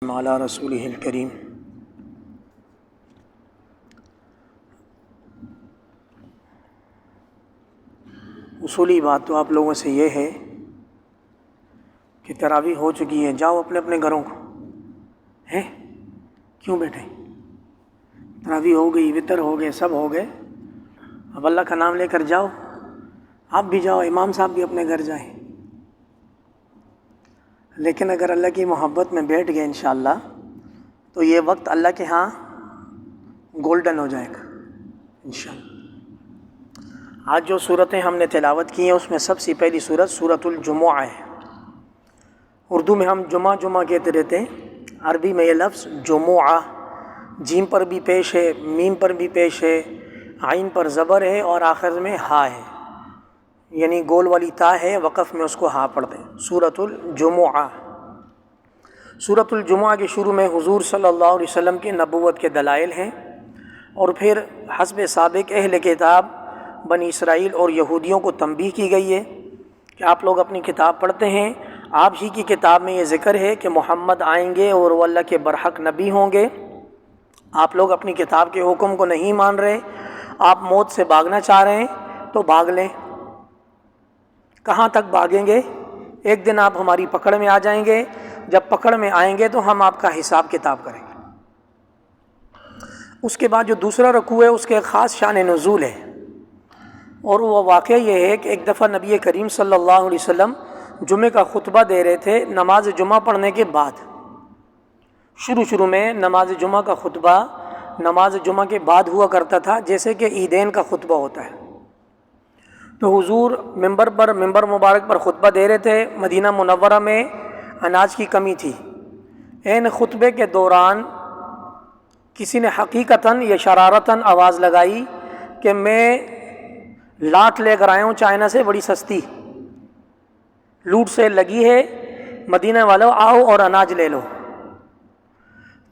علی رسولہ الکریم۔ اصولی بات تو آپ لوگوں سے یہ ہے کہ تراویح ہو چکی ہے، جاؤ اپنے اپنے گھروں کو ہیں، کیوں بیٹھے؟ تراویح ہو گئی، وطر ہو گئے، سب ہو گئے، اب اللہ کا نام لے کر جاؤ، آپ بھی جاؤ، امام صاحب بھی اپنے گھر جائیں۔ لیکن اگر اللہ کی محبت میں بیٹھ گئے انشاءاللہ تو یہ وقت اللہ کے ہاں گولڈن ہو جائے گا انشاءاللہ۔ آج جو صورتیں ہم نے تلاوت کی ہیں اس میں سب سے پہلی صورت سورۃ الجمعہ ہے۔ اردو میں ہم جمعہ کہتے رہتے ہیں، عربی میں یہ لفظ جمعہ جیم پر بھی پیش ہے، میم پر بھی پیش ہے، عین پر زبر ہے اور آخر میں ہا ہے، یعنی گول والی تا ہے، وقف میں اس کو ہا پڑھتے ہیں۔ سورۃ الجمعہ، سورۃ الجمعہ کے شروع میں حضور صلی اللہ علیہ وسلم کی نبوت کے دلائل ہیں، اور پھر حسب سابق اہل کتاب بنی اسرائیل اور یہودیوں کو تنبیہ کی گئی ہے کہ آپ لوگ اپنی کتاب پڑھتے ہیں، آپ ہی کی کتاب میں یہ ذکر ہے کہ محمد آئیں گے اور وہ اللہ کے برحق نبی ہوں گے، آپ لوگ اپنی کتاب کے حکم کو نہیں مان رہے، آپ موت سے بھاگنا چاہ رہے ہیں تو بھاگ لیں۔ کہاں تک بھاگیں گے؟ ایک دن آپ ہماری پکڑ میں آ جائیں گے، جب پکڑ میں آئیں گے تو ہم آپ کا حساب کتاب کریں گے۔ اس کے بعد جو دوسرا رکوع ہے اس کے خاص شان نزول ہے، اور وہ واقعہ یہ ہے کہ ایک دفعہ نبی کریم صلی اللہ علیہ وسلم جمعے کا خطبہ دے رہے تھے نماز جمعہ پڑھنے کے بعد۔ شروع میں نماز جمعہ کا خطبہ نماز جمعہ کے بعد ہوا کرتا تھا، جیسے کہ عیدین کا خطبہ ہوتا ہے۔ تو حضور ممبر مبارک پر خطبہ دے رہے تھے، مدینہ منورہ میں اناج کی کمی تھی۔ عین خطبے کے دوران کسی نے حقیقتاً یا شرارتاً آواز لگائی کہ میں لاٹ لے کر آیا ہوں چائنا سے، بڑی سستی لوٹ سے لگی ہے، مدینہ والوں آؤ اور اناج لے لو۔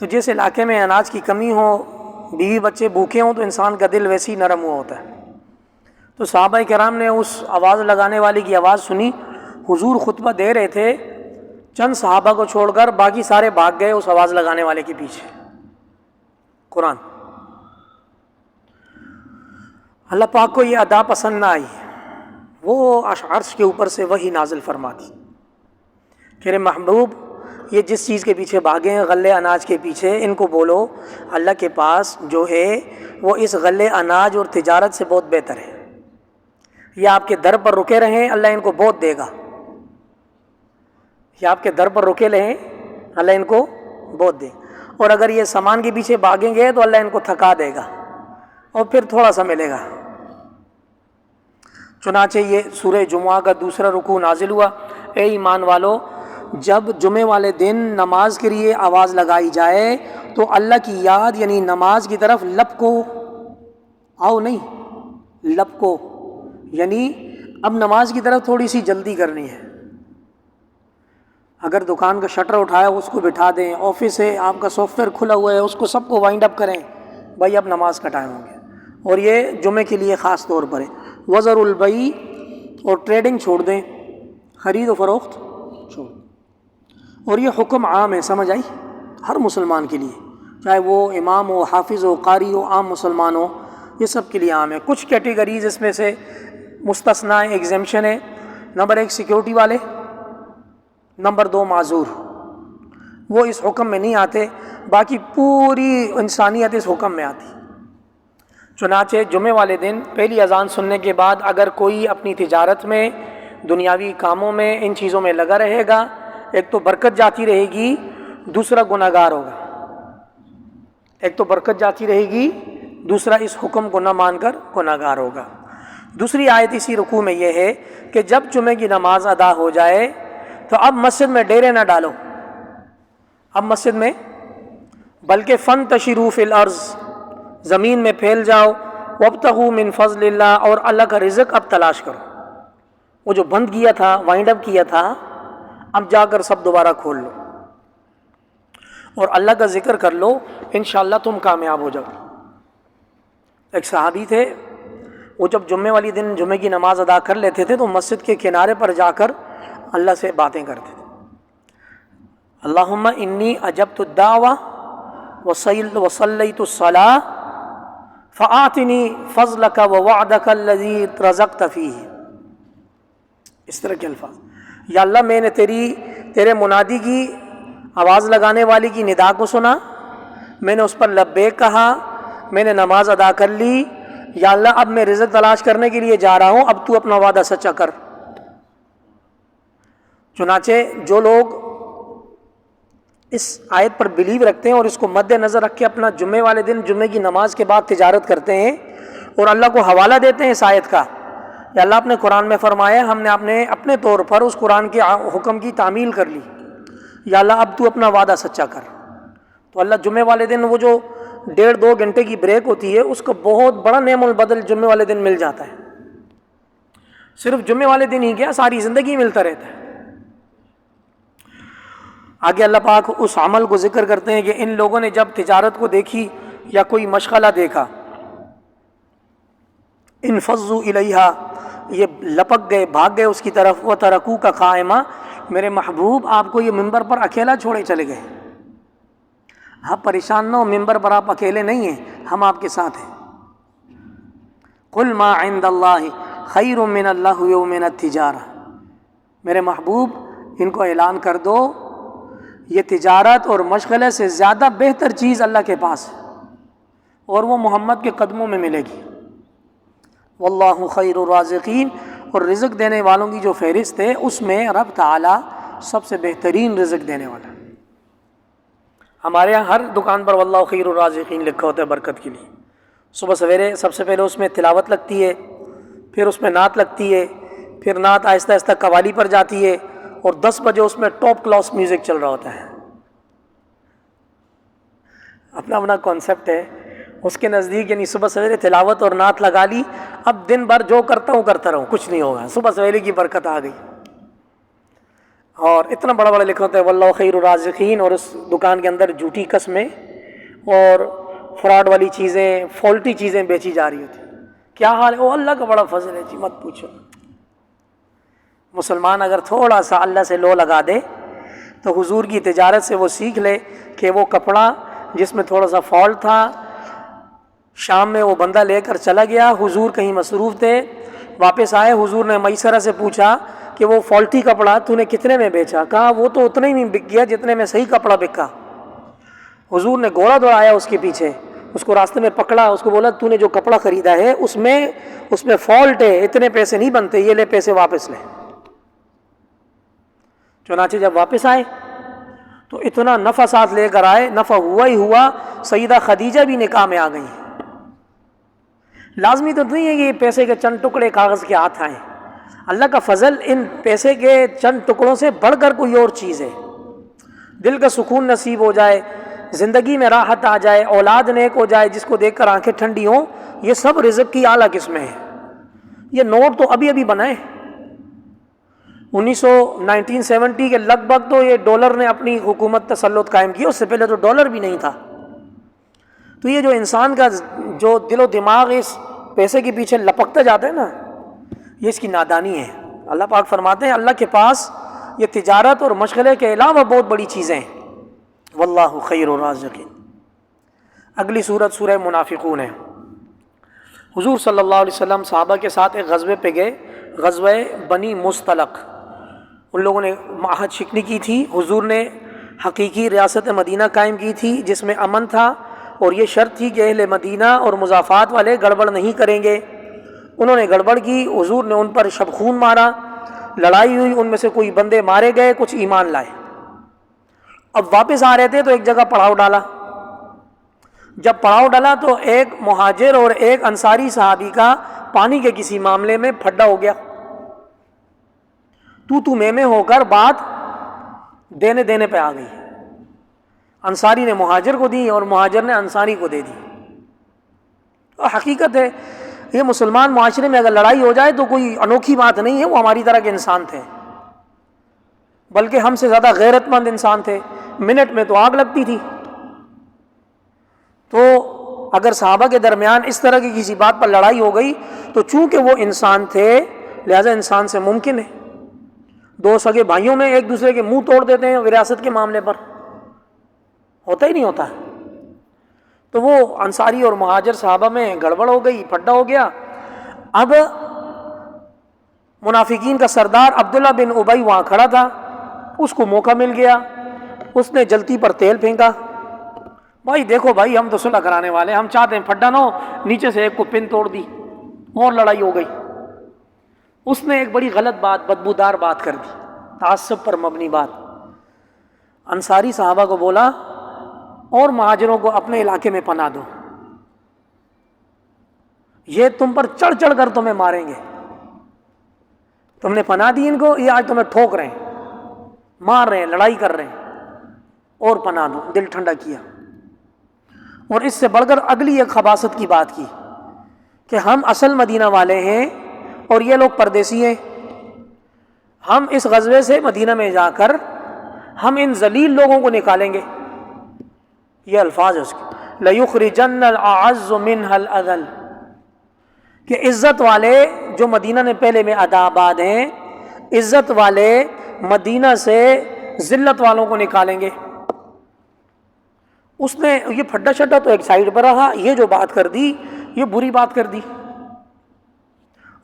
تو جس علاقے میں اناج کی کمی ہو، بیوی بچے بھوکے ہوں، تو انسان کا دل ویسے ہی نرم ہوا ہوتا ہے۔ تو صحابہ کرام نے اس آواز لگانے والے کی آواز سنی، حضور خطبہ دے رہے تھے، چند صحابہ کو چھوڑ کر باقی سارے بھاگ گئے اس آواز لگانے والے کے پیچھے۔ قرآن اللہ پاک کو یہ ادا پسند نہ آئی، وہ عرش کے اوپر سے وحی نازل فرماتی کہ رے محبوب، یہ جس چیز کے پیچھے بھاگے ہیں، غلے اناج کے پیچھے، ان کو بولو اللہ کے پاس جو ہے وہ اس غلے اناج اور تجارت سے بہت بہتر ہے، یہ آپ کے در پر رکے رہیں، اللہ ان کو بہت دے گا، یہ آپ کے در پر رکے رہیں، اللہ ان کو بہت دے گا، اور اگر یہ سامان کے پیچھے بھاگیں گے تو اللہ ان کو تھکا دے گا اور پھر تھوڑا سا ملے گا۔ چنانچہ یہ سورہ جمعہ کا دوسرا رکوع نازل ہوا۔ اے ایمان والو، جب جمعے والے دن نماز کے لیے آواز لگائی جائے تو اللہ کی یاد یعنی نماز کی طرف لپکو، آؤ نہیں، لپکو، یعنی اب نماز کی طرف تھوڑی سی جلدی کرنی ہے۔ اگر دکان کا شٹر اٹھایا اس کو بٹھا دیں، آفس ہے، آپ کا سافٹ ویئر کھلا ہوا ہے، اس کو سب کو وائنڈ اپ کریں، بھائی اب نماز کا ٹائم ہو گیا۔ اور یہ جمعے کے لیے خاص طور پر ہے۔ وزر البیع اور ٹریڈنگ چھوڑ دیں، خرید و فروخت چھوڑ دیں۔ اور یہ حکم عام ہے، سمجھ آئی، ہر مسلمان کے لیے، چاہے وہ امام ہو، حافظ ہو، قاری ہو، عام مسلمان ہو، یہ سب کے لیے عام ہے۔ کچھ کیٹیگریز اس میں سے مستثنیٰ ایگزیمشن ہے۔ نمبر 1 سیکیورٹی والے، نمبر 2 معذور، وہ اس حکم میں نہیں آتے، باقی پوری انسانیت اس حکم میں آتی۔ چنانچہ جمعے والے دن پہلی اذان سننے کے بعد اگر کوئی اپنی تجارت میں، دنیاوی کاموں میں، ان چیزوں میں لگا رہے گا، ایک تو برکت جاتی رہے گی، دوسرا گناہگار ہوگا۔ ایک تو برکت جاتی رہے گی، دوسرا اس حکم کو نہ مان کر گناہگار ہوگا۔ دوسری آیت اسی رکوع میں یہ ہے کہ جب جمعے کی نماز ادا ہو جائے تو اب مسجد میں ڈیرے نہ ڈالو، اب مسجد میں، بلکہ فانتشروا فی الارض، زمین میں پھیل جاؤ، وابتغوا من فضل اللہ، اور اللہ کا رزق اب تلاش کرو۔ وہ جو بند کیا تھا، وائنڈ اپ کیا تھا، اب جا کر سب دوبارہ کھول لو اور اللہ کا ذکر کر لو، انشاءاللہ تم کامیاب ہو جاؤ۔ ایک صحابی تھے، وہ جب جمعے والی دن جمعے کی نماز ادا کر لیتے تھے تو مسجد کے کنارے پر جا کر اللہ سے باتیں کرتے تھے۔ اللہم انی اجبت الدعوہ وصلیت الصلاۃ فآتنی فضلک ووعدک الذی رزقت فیہ. اس طرح کے الفاظ. یا اللہ میں نے تیرے منادی کی آواز لگانے والی کی ندا کو سنا، میں نے اس پر لبیک کہا، میں نے نماز ادا کر لی. یا اللہ اب میں رزق تلاش کرنے کے لیے جا رہا ہوں، اب تو اپنا وعدہ سچا کر. چنانچہ جو لوگ اس آیت پر بلیو رکھتے ہیں اور اس کو مد نظر رکھ کے اپنا جمعے والے دن جمعے کی نماز کے بعد تجارت کرتے ہیں اور اللہ کو حوالہ دیتے ہیں اس آیت کا، یا اللہ اپنے قرآن میں فرمایا ہم نے اپنے طور پر اس قرآن کے حکم کی تعمیل کر لی، یا اللہ اب تو اپنا وعدہ سچا کر. تو اللہ جمعے والے دن وہ جو 1.5-2 گھنٹے کی بریک ہوتی ہے اس کو بہت بڑا نعم البدل جمعے والے دن مل جاتا ہے. صرف جمعے والے دن ہی کیا، ساری زندگی ملتا رہتا ہے. آگے اللہ پاک اس عمل کو ذکر کرتے ہیں کہ ان لوگوں نے جب تجارت کو دیکھی یا کوئی مشغلہ دیکھا، انفضوا الیہا، یہ لپک گئے، بھاگ گئے اس کی طرف. وترکوک قائما، میرے محبوب آپ کو یہ ممبر پر اکیلا چھوڑے چلے گئے. آپ پریشان نہ ہو، ممبر پر آپ اکیلے نہیں ہیں، ہم آپ کے ساتھ ہیں. قل ما عند اللہ خیر من اللہو ومن التجارہ، میرے محبوب ان کو اعلان کر دو یہ تجارت اور مشغلے سے زیادہ بہتر چیز اللہ کے پاس ہے اور وہ محمد کے قدموں میں ملے گی. واللہ خیر الرازقین، اور رزق دینے والوں کی جو فہرست ہے اس میں رب تعالی سب سے بہترین رزق دینے والا ہے. ہمارے یہاں ہر دکان پر واللہ خیر الرازقین لکھا ہوتا ہے برکت کے لیے. صبح سویرے سب سے پہلے اس میں تلاوت لگتی ہے، پھر اس میں نعت لگتی ہے، پھر نعت آہستہ آہستہ قوالی پر جاتی ہے، اور 10 بجے اس میں ٹاپ کلاس میوزک چل رہا ہوتا ہے. اپنا اپنا کانسیپٹ ہے اس کے نزدیک، یعنی صبح سویرے تلاوت اور نعت لگا لی، اب دن بھر جو کرتا ہوں کرتا رہوں، کچھ نہیں ہوگا، صبح سویرے کی برکت آ گئی. اور اتنا بڑا بڑا لکھا ہوتا ہے واللہ خیر الرازقین، اور اس دکان کے اندر جھوٹی قسمیں اور فراڈ والی چیزیں، فالٹی چیزیں بیچی جا رہی ہوتی. کیا حال ہے؟ وہ اللہ کا بڑا فضل ہے جی، مت پوچھو. مسلمان اگر تھوڑا سا اللہ سے لو لگا دے تو حضور کی تجارت سے وہ سیکھ لے کہ وہ کپڑا جس میں تھوڑا سا فالٹ تھا، شام میں وہ بندہ لے کر چلا گیا، حضور کہیں مصروف تھے، واپس آئے، حضور نے میسرہ سے پوچھا کہ وہ فالٹی کپڑا تو نے کتنے میں بیچا؟ کہا وہ تو اتنے ہی بک گیا جتنے میں صحیح کپڑا بکا. حضور نے گھوڑا دوڑایا اس کے پیچھے، اس کو راستے میں پکڑا، اس کو بولا تو نے جو کپڑا خریدا ہے اس میں فالٹ ہے، اتنے پیسے نہیں بنتے، یہ لے پیسے واپس لے. چنانچہ جب واپس آئے تو اتنا نفع ساتھ لے کر آئے، نفع ہوا ہی ہوا، سیدہ خدیجہ بھی نکاح میں آ گئی. لازمی تو نہیں ہے کہ یہ پیسے کے چند ٹکڑے کاغذ کے ہاتھ آئیں. اللہ کا فضل ان پیسے کے چند ٹکڑوں سے بڑھ کر کوئی اور چیز ہے. دل کا سکون نصیب ہو جائے، زندگی میں راحت آ جائے، اولاد نیک ہو جائے جس کو دیکھ کر آنکھیں ٹھنڈی ہوں، یہ سب رزق کی اعلیٰ قسمیں ہیں. یہ نوٹ تو ابھی ابھی بنائے 1970 کے لگ بھگ، تو یہ ڈالر نے اپنی حکومت تسلط قائم کی، اس سے پہلے تو ڈالر بھی نہیں تھا. تو یہ جو انسان کا جو دل و دماغ اس پیسے کے پیچھے لپکتا جاتا ہے نا، یہ اس کی نادانی ہے. اللہ پاک فرماتے ہیں اللہ کے پاس یہ تجارت اور مشغلے کے علاوہ بہت بڑی چیزیں ہیں. واللہ خیر الرازقین. اگلی سورت سورہ منافقون ہے. حضور صلی اللہ علیہ وسلم صحابہ کے ساتھ ایک غزوے پہ گئے، غزوہ بنی مستلق. ان لوگوں نے معاہد شکنی کی تھی. حضور نے حقیقی ریاست مدینہ قائم کی تھی جس میں امن تھا، اور یہ شرط تھی کہ اہل مدینہ اور مضافات والے گڑبڑ نہیں کریں گے. انہوں نے گڑبڑ کی، حضور نے ان پر شب خون مارا، لڑائی ہوئی، ان میں سے کوئی بندے مارے گئے، کچھ ایمان لائے. اب واپس آ رہے تھے تو ایک جگہ پڑاؤ ڈالا. جب پڑاؤ ڈالا تو ایک مہاجر اور ایک انصاری صحابی کا پانی کے کسی معاملے میں پھڈا ہو گیا. تو میں ہو کر بات دینے پہ آ گئی. انصاری نے مہاجر کو دی اور مہاجر نے انصاری کو دے دی. تو حقیقت ہے یہ مسلمان معاشرے میں اگر لڑائی ہو جائے تو کوئی انوکھی بات نہیں ہے، وہ ہماری طرح کے انسان تھے، بلکہ ہم سے زیادہ غیرت مند انسان تھے. منٹ میں تو آگ لگتی تھی. تو اگر صحابہ کے درمیان اس طرح کی کسی بات پر لڑائی ہو گئی تو چونکہ وہ انسان تھے لہذا انسان سے ممکن ہے. دو سگے بھائیوں میں ایک دوسرے کے منہ توڑ دیتے ہیں وراثت کے معاملے پر، ہوتا ہی نہیں ہوتا ہے۔ تو وہ انصاری اور مہاجر صحابہ میں گڑبڑ ہو گئی، پھڈا ہو گیا۔ اب منافقین کا سردار عبداللہ بن ابی وہاں کھڑا تھا، اس کو موقع مل گیا، اس نے جلتی پر تیل پھینکا، بھائی دیکھو بھائی ہم تو صلح کرانے والے ہیں، ہم چاہتے ہیں پھڈا نہ ہو، نیچے سے ایک کو پن توڑ دی اور لڑائی ہو گئی۔ اس نے ایک بڑی غلط بات، بدبودار بات کر دی، تعصب پر مبنی بات۔ انصاری صحابہ کو بولا اور مہاجروں کو اپنے علاقے میں پناہ دو، یہ تم پر چڑھ چڑھ کر تمہیں ماریں گے، تم نے پناہ دی ان کو، یہ آج تمہیں ٹھوک رہے ہیں، مار رہے ہیں، لڑائی کر رہے ہیں، اور پناہ دو۔ دل ٹھنڈا کیا۔ اور اس سے بڑھ کر اگلی ایک خباثت کی بات کی کہ ہم اصل مدینہ والے ہیں اور یہ لوگ پردیسی ہیں، ہم اس غزوے سے مدینہ میں جا کر ہم ان ذلیل لوگوں کو نکالیں گے۔ یہ الفاظ ہے اس کے، لَيُخْرِجَنَّ الْأَعَزُّ مِنْهَا الْأَذَلَّ، کہ عزت والے جو مدینہ میں پہلے میں آباد ہیں، عزت والے مدینہ سے ذلت والوں کو نکالیں گے۔ اس نے یہ پھڈا شڈا تو ایک سائیڈ پر رہا، یہ جو بات کر دی یہ بری بات کر دی،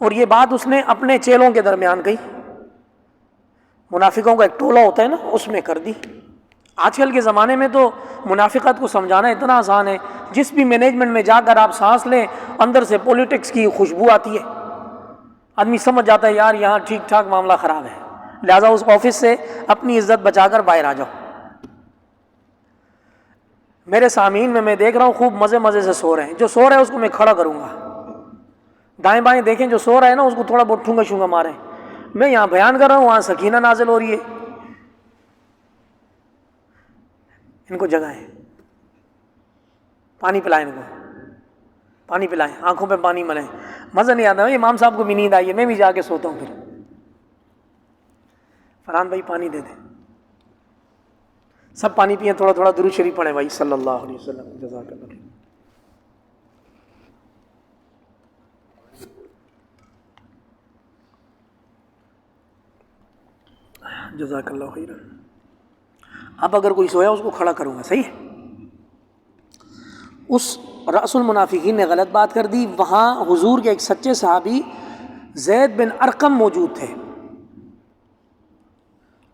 اور یہ بات اس نے اپنے چیلوں کے درمیان کہی، منافقوں کا ایک ٹولہ ہوتا ہے نا، اس میں کر دی۔ آج کل کے زمانے میں تو منافقت کو سمجھانا اتنا آسان ہے، جس بھی مینجمنٹ میں جا کر آپ سانس لیں اندر سے پولیٹکس کی خوشبو آتی ہے، آدمی سمجھ جاتا ہے یار یہاں ٹھیک ٹھاک معاملہ خراب ہے، لہٰذا اس آفس سے اپنی عزت بچا کر باہر آ جاؤ۔ میرے سامعین میں دیکھ رہا ہوں خوب مزے مزے سے سو رہے ہیں، جو سو رہے ہیں اس کو میں کھڑا کروں گا، دائیں بائیں دیکھیں، جو سو رہا ہے نا اس کو تھوڑا بہت ٹھونگا شونگا ماریں۔ میں یہاں بیان کر رہا ہوں، وہاں سکینہ نازل ہو رہی ہے، ان کو جگائیں، پانی پلائیں، ان کو پانی پلائیں، آنکھوں پہ پانی ملیں۔ مزہ نہیں آتا، امام صاحب کو بھی نیند آئی ہے، میں بھی جا کے سوتا ہوں، پھر فرحان بھائی پانی دے دیں، سب پانی پئیں، تھوڑا تھوڑا درود شریف پڑھیں بھائی صلی اللہ علیہ وسلم، جزاک اللہ خیر۔ جزاک اللہ خیر۔ اب اگر کوئی سویا اس کو کھڑا کروں گا، صحیح ہے۔ اس رأس المنافقین نے غلط بات کر دی۔ وہاں حضور کے ایک سچے صحابی زید بن ارقم موجود تھے،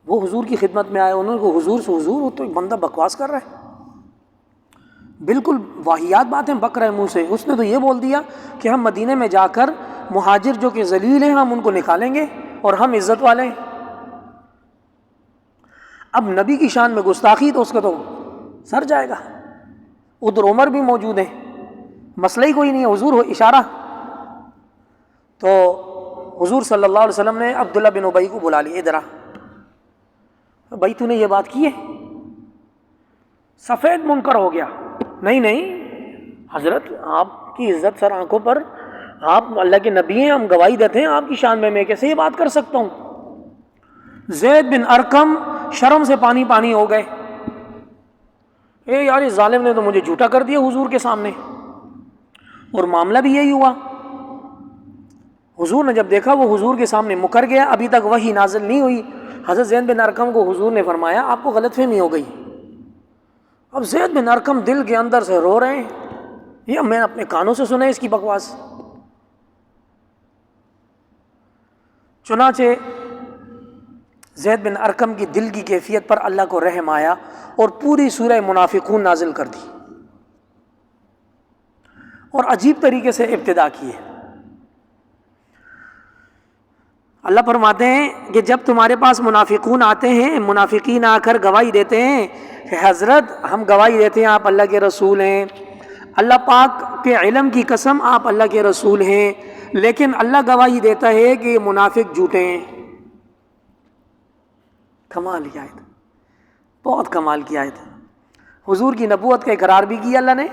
وہ حضور کی خدمت میں آئے، انہوں نے حضور سے، حضور وہ تو ایک بندہ بکواس کر رہا ہے، بالکل واہیات باتیں بک رہے ہیں منہ سے۔ اس نے تو یہ بول دیا کہ ہم مدینے میں جا کر مہاجر جو کہ ذلیل ہیں ہم ان کو نکالیں گے اور ہم عزت والے ہیں۔ اب نبی کی شان میں گستاخی تو اس کا تو سر جائے گا۔ ادھر عمر بھی موجود ہیں، مسئلہ ہی کوئی نہیں ہے، حضور ہو اشارہ۔ تو حضور صلی اللہ علیہ وسلم نے عبداللہ بن ابی کو بلا لیا، ادھر آ بھائی، تو نے یہ بات کی ہے؟ سفید منکر ہو گیا، نہیں نہیں حضرت آپ کی عزت سر آنکھوں پر، آپ اللہ کے نبی ہیں، ہم گواہی دیتے ہیں آپ کی شان میں کیسے یہ بات کر سکتا ہوں؟ زید بن ارقم شرم سے پانی پانی ہو گئے، اے یار اس ظالم نے تو مجھے جھوٹا کر دیا حضور کے سامنے۔ اور معاملہ بھی یہی ہوا، حضور نے جب دیکھا وہ حضور کے سامنے مکر گیا، ابھی تک وحی نازل نہیں ہوئی، حضرت زید بن ارقم کو حضور نے فرمایا آپ کو غلط فہمی ہو گئی۔ اب زید بن ارقم دل کے اندر سے رو رہے ہیں، یہ میں اپنے کانوں سے سنا اس کی بکواس۔ چنانچہ زید بن ارقم کی دل کی کیفیت پر اللہ کو رحم آیا اور پوری سورہ منافقون نازل کر دی اور عجیب طریقے سے ابتدا کی ہے۔ اللہ فرماتے ہیں کہ جب تمہارے پاس منافقون آتے ہیں، منافقین آ کر گواہی دیتے ہیں کہ حضرت ہم گواہی دیتے ہیں آپ اللہ کے رسول ہیں، اللہ پاک کے علم کی قسم آپ اللہ کے رسول ہیں، لیکن اللہ گواہی دیتا ہے کہ یہ منافق جھوٹے ہیں۔ کمال کی آیت، بہت کمال کی آیت۔ حضور کی نبوت کا اقرار بھی کیا اللہ نے،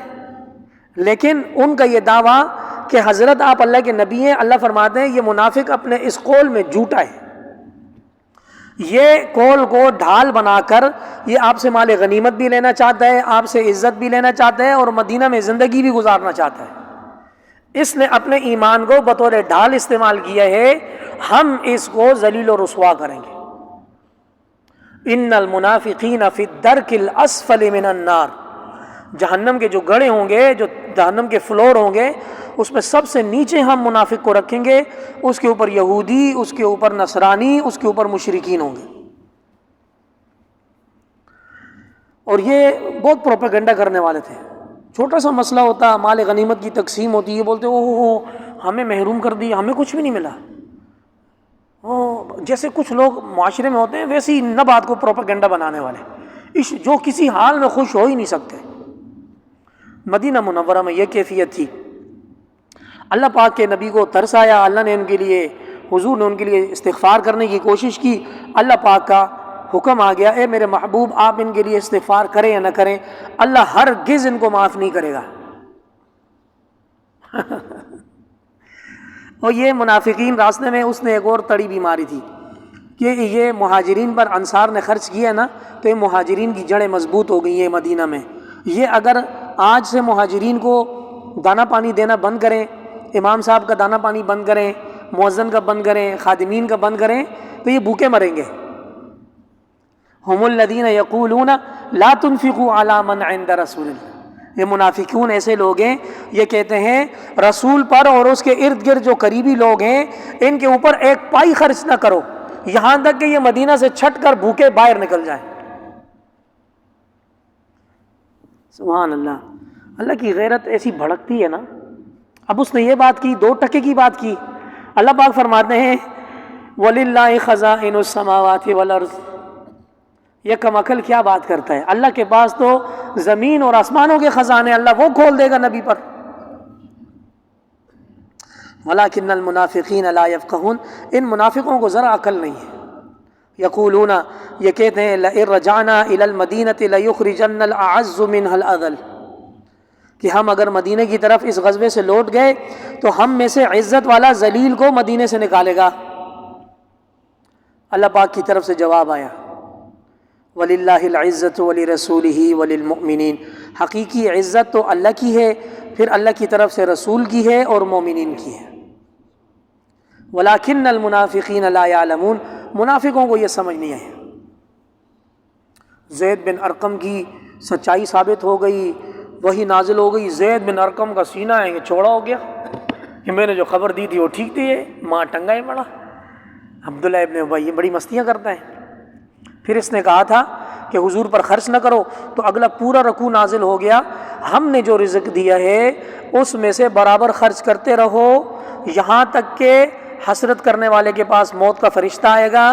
لیکن ان کا یہ دعویٰ کہ حضرت آپ اللہ کے نبی ہیں، اللہ فرماتے ہیں یہ منافق اپنے اس قول میں جھوٹا ہے، یہ قول کو ڈھال بنا کر یہ آپ سے مال غنیمت بھی لینا چاہتا ہے، آپ سے عزت بھی لینا چاہتا ہے اور مدینہ میں زندگی بھی گزارنا چاہتا ہے۔ اس نے اپنے ایمان کو بطور ڈھال استعمال کیا ہے، ہم اس کو ذلیل و رسوا کریں گے۔ ان المنافقین فی الدرک الاسفل من النار، جہنم کے جو گڑھے ہوں گے، جو جہنم کے فلور ہوں گے، اس میں سب سے نیچے ہم منافق کو رکھیں گے، اس کے اوپر یہودی، اس کے اوپر نصرانی، اس کے اوپر مشرکین ہوں گے۔ اور یہ بہت پروپیگنڈا کرنے والے تھے۔ چھوٹا سا مسئلہ ہوتا، مال غنیمت کی تقسیم ہوتی، یہ بولتے او ہمیں محروم کر دیا، ہمیں کچھ بھی نہیں ملا۔ جیسے کچھ لوگ معاشرے میں ہوتے ہیں ویسی نہ بات کو پروپیگنڈا بنانے والے، جو کسی حال میں خوش ہو ہی نہیں سکتے۔ مدینہ منورہ میں یہ کیفیت تھی۔ اللہ پاک کے نبی کو ترس آیا، اللہ نے ان کے لیے، حضور نے ان کے لیے استغفار کرنے کی کوشش کی، اللہ پاک کا حکم آ گیا، اے میرے محبوب آپ ان کے لیے استغفار کریں یا نہ کریں، اللہ ہرگز ان کو معاف نہیں کرے گا۔ اور یہ منافقین راستے میں، اس نے ایک اور تڑی بیماری تھی کہ یہ مہاجرین پر انصار نے خرچ کیا نا، تو یہ مہاجرین کی جڑیں مضبوط ہو گئی ہیں مدینہ میں۔ یہ اگر آج سے مہاجرین کو دانا پانی دینا بند کریں، امام صاحب کا دانا پانی بند کریں، مؤذن کا بند کریں، خادمین کا بند کریں، تو یہ بھوکے مریں گے۔ ہم الذین یقولون لا تنفقوا علی من عند رسول اللہ، یہ منافقون ایسے لوگ ہیں، یہ کہتے ہیں رسول پر اور اس کے ارد گرد جو قریبی لوگ ہیں ان کے اوپر ایک پائی خرچ نہ کرو، یہاں تک کہ یہ مدینہ سے چھٹ کر بھوکے باہر نکل جائیں۔ سبحان اللہ، اللہ کی غیرت ایسی بھڑکتی ہے نا۔ اب اس نے یہ بات کی، 2 ٹکے کی بات کی۔ اللہ پاک فرماتے ہیں وَلِلَّهِ خَزَائِنُ السَّمَاوَاتِ وَالْأَرْضِ، یہ کم عقل کیا بات کرتا ہے؟ اللہ کے پاس تو زمین اور آسمانوں کے خزانے، اللہ وہ کھول دے گا نبی پر۔ وَلَكِنَّ الْمُنَافِقِينَ لَا يَفْقَهُونَ، ان منافقوں کو ذرا عقل نہیں ہے۔ یقولون، یہ کہتے ہیں لَئِن رَجَعْنَا إِلَى الْمَدِينَةِ لَيُخْرِجَنَّ الْأَعَزُّ مِنْهَا الْأَذَلَّ، کہ ہم اگر مدینے کی طرف اس غزوے سے لوٹ گئے تو ہم میں سے عزت والا ذلیل کو مدینے سے نکالے گا۔ اللہ پاک کی طرف سے جواب آیا وَلِلَّهِ الْعِزَّةُ وَلِرَسُولِهِ وَلِلْمُؤْمِنِينَ، حقیقی عزت تو اللہ کی ہے، پھر اللہ کی طرف سے رسول کی ہے اور مومنین کی ہے۔ وَلَكِنَّ الْمُنَافِقِينَ لَا يَعْلَمُونَ، منافقوں کو یہ سمجھ نہیں آئی۔ زید بن ارقم کی سچائی ثابت ہو گئی، وہی نازل ہو گئی، زید بن ارقم کا سینہ ہے یہ چوڑا ہو گیا کہ میں نے جو خبر دی تھی وہ ٹھیک تھی، یہ ماں ٹنگا ہی پڑا۔ عبداللہ ابن ابی یہ بڑی مستیاں کرتا ہے۔ پھر اس نے کہا تھا کہ حضور پر خرچ نہ کرو، تو اگلا پورا رکوع نازل ہو گیا، ہم نے جو رزق دیا ہے اس میں سے برابر خرچ کرتے رہو، یہاں تک کہ حسرت کرنے والے کے پاس موت کا فرشتہ آئے گا،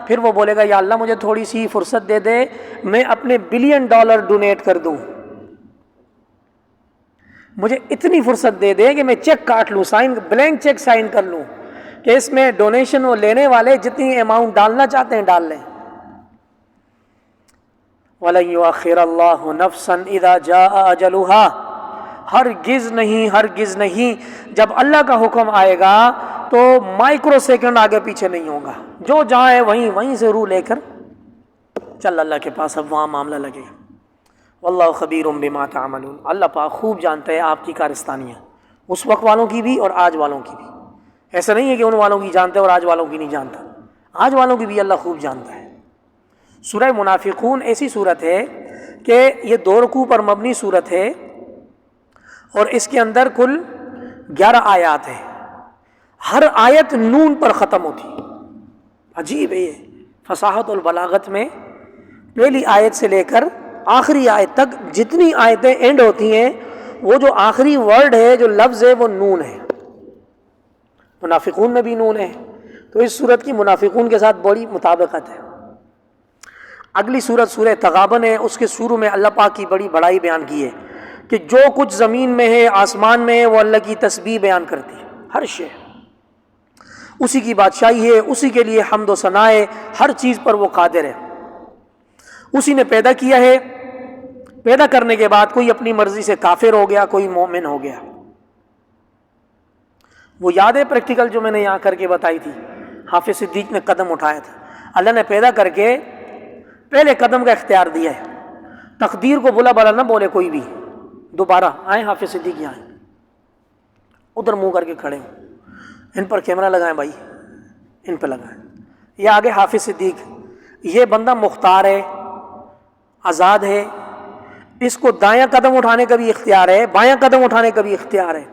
پھر وہ بولے گا یا اللہ مجھے تھوڑی سی فرصت دے دے، میں اپنے $1 بلین ڈونیٹ کر دوں، مجھے اتنی فرصت دے دے کہ میں چیک کاٹ لوں، بلینک چیک سائن کر لوں کہ اس میں ڈونیشن وہ لینے والے جتنی اماؤنٹ ڈالنا چاہتے ہیں ڈال لیں۔ وَلَن يُؤَخِّرَ اللَّهُ نَفْسًا إِذَا جَاءَ أَجَلُهَا، ہرگز نہیں جب اللہ کا حکم آئے گا تو مائکرو سیکنڈ آگے پیچھے نہیں ہوگا، جو جہاں ہے وہیں سے روح لے کر چل اللہ کے پاس، اب وہاں معاملہ لگے گا۔ واللہ خبیر بما تعملون، اللہ پاک خوب جانتا ہے آپ کی کارستانیاں، اس وقت والوں کی بھی اور آج والوں کی بھی۔ ایسا نہیں ہے کہ ان والوں کی جانتا ہے اور آج والوں کی نہیں جانتا، آج والوں کی بھی اللہ خوب جانتا ہے۔ سورہ منافقون ایسی صورت ہے کہ یہ 2 رکوع پر مبنی صورت ہے اور اس کے اندر کل 11 آیات ہیں، ہر آیت نون پر ختم ہوتی۔ عجیب ہے یہ فصاحت البلاغت میں، پہلی آیت سے لے کر آخری آیت تک جتنی آیتیں اینڈ ہوتی ہیں، وہ جو آخری ورڈ ہے، جو لفظ ہے، وہ نون ہے۔ منافقون میں بھی نون ہے، تو اس صورت کی منافقون کے ساتھ بڑی مطابقت ہے۔ اگلی صورت سورہ تغابن ہے، اس کے شروع میں اللہ پاک کی بڑی بڑائی بیان کی ہے کہ جو کچھ زمین میں ہے، آسمان میں ہے، وہ اللہ کی تسبیح بیان کرتی ہے، ہر شے اسی کی بادشاہی ہے، اسی کے لیے حمد و ثنا ہے، ہر چیز پر وہ قادر ہے، اسی نے پیدا کیا ہے۔ پیدا کرنے کے بعد کوئی اپنی مرضی سے کافر ہو گیا، کوئی مومن ہو گیا۔ وہ یاد ہے پریکٹیکل جو میں نے یہاں کر کے بتائی تھی، حافظ صدیق نے قدم اٹھایا تھا، اللہ نے پیدا کر کے پہلے قدم کا اختیار دیا ہے، تقدیر کو بلا بلا نہ بولے کوئی بھی۔ دوبارہ آئیں حافظ صدیق یہاں، ادھر منہ کر کے کھڑے ہوں، ان پر کیمرہ لگائیں بھائی، ان پہ لگائیں، یہ آگے حافظ صدیق، یہ بندہ مختار ہے، آزاد ہے، اس کو دایاں قدم اٹھانے کا بھی اختیار ہے، بایاں قدم اٹھانے کا بھی اختیار ہے۔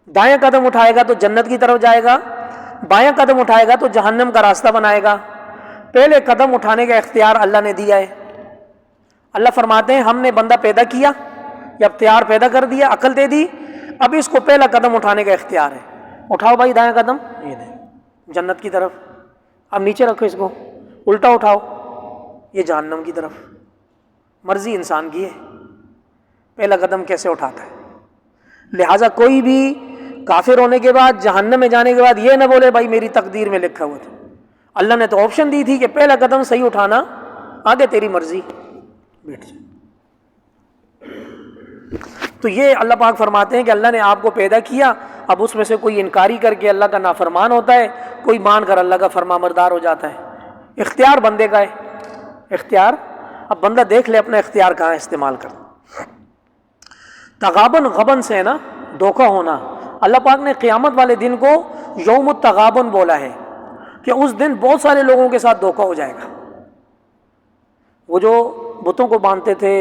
دایاں قدم اٹھائے گا تو جنت کی طرف جائے گا، بایاں قدم اٹھائے گا تو جہنم کا راستہ بنائے گا۔ پہلے قدم اٹھانے کا اختیار اللہ نے دیا ہے۔ اللہ فرماتے ہیں ہم نے بندہ پیدا کیا یا اختیار پیدا کر دیا، عقل دے دی، اب اس کو پہلا قدم اٹھانے کا اختیار ہے۔ اٹھاؤ بھائی دایاں قدم، یہ دیں جنت کی طرف، اب نیچے رکھو اس کو، الٹا اٹھاؤ یہ جہنم کی طرف۔ مرضی انسان کی ہے پہلا قدم کیسے اٹھاتا ہے۔ لہٰذا کوئی بھی کافر ہونے کے بعد، جہنم میں جانے کے بعد یہ نہ بولے بھائی میری تقدیر میں لکھا ہوا تھا۔ اللہ نے تو آپشن دی تھی کہ پہلا قدم صحیح اٹھانا، آگے تیری مرضی، بیٹھ جائے۔ تو یہ اللہ پاک فرماتے ہیں کہ اللہ نے آپ کو پیدا کیا، اب اس میں سے کوئی انکاری کر کے اللہ کا نافرمان ہوتا ہے، کوئی مان کر اللہ کا فرما بردار ہو جاتا ہے۔ اختیار بندے کا ہے، اختیار اب بندہ دیکھ لے اپنا اختیار کہاں استعمال کر۔ تغابن غبن سے ہے نا، دھوکہ ہونا۔ اللہ پاک نے قیامت والے دن کو یوم التغابن بولا ہے کہ اس دن بہت سارے لوگوں کے ساتھ دھوکہ ہو جائے گا۔ وہ جو بتوں کو باندھتے تھے،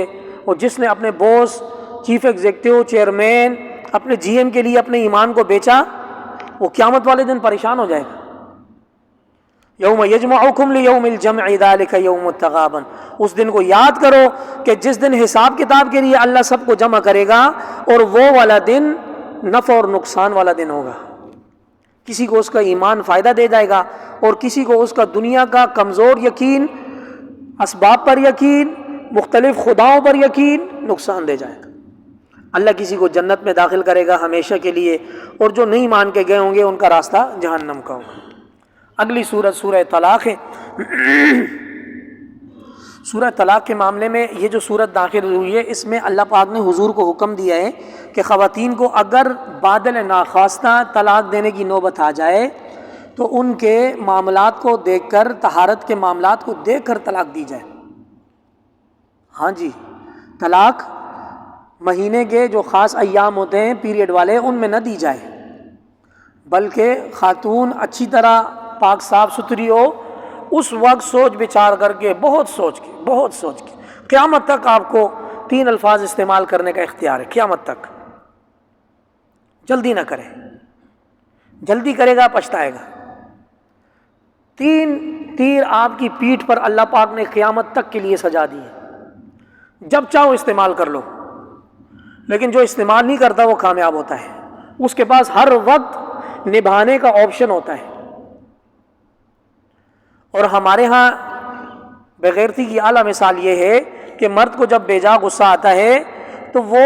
اور جس نے اپنے باس، چیف ایگزیکٹو، چیئرمین، اپنے جی ایم کے لیے اپنے ایمان کو بیچا، وہ قیامت والے دن پریشان ہو جائے گا۔ یوم یجمعکم لیوم الجمع ذالک یوم التغابن، اس دن کو یاد کرو کہ جس دن حساب کتاب کے لیے اللہ سب کو جمع کرے گا، اور وہ والا دن نفع اور نقصان والا دن ہوگا۔ کسی کو اس کا ایمان فائدہ دے جائے گا، اور کسی کو اس کا دنیا کا کمزور یقین، اسباب پر یقین، مختلف خداؤں پر یقین نقصان دے جائے گا۔ اللہ کسی کو جنت میں داخل کرے گا ہمیشہ کے لیے، اور جو نہیں مان کے گئے ہوں گے ان کا راستہ جہنم کا ہوگا۔ اگلی سورت سورہ طلاق ہے۔ سورہ طلاق کے معاملے میں یہ جو سورت داخل ہوئی ہے، اس میں اللہ پاک نے حضور کو حکم دیا ہے کہ خواتین کو اگر بادل ناخواستہ طلاق دینے کی نوبت آ جائے تو ان کے معاملات کو دیکھ کر، طہارت کے معاملات کو دیکھ کر طلاق دی جائے۔ ہاں جی، طلاق مہینے کے جو خاص ایام ہوتے ہیں پیریڈ والے، ان میں نہ دی جائے، بلکہ خاتون اچھی طرح پاک صاف ستھری ہو، اس وقت سوچ بچار کر کے، بہت سوچ کے قیامت تک آپ کو 3 الفاظ استعمال کرنے کا اختیار ہے۔ قیامت تک جلدی نہ کرے، جلدی کرے گا پچھتائے گا۔ 3 تیر آپ کی پیٹھ پر اللہ پاک نے قیامت تک کے لیے سجا دی ہے، جب چاہو استعمال کر لو، لیکن جو استعمال نہیں کرتا وہ کامیاب ہوتا ہے، اس کے پاس ہر وقت نبھانے کا آپشن ہوتا ہے۔ اور ہمارے ہاں بغیرتی کی اعلیٰ مثال یہ ہے کہ مرد کو جب بے جا غصہ آتا ہے تو وہ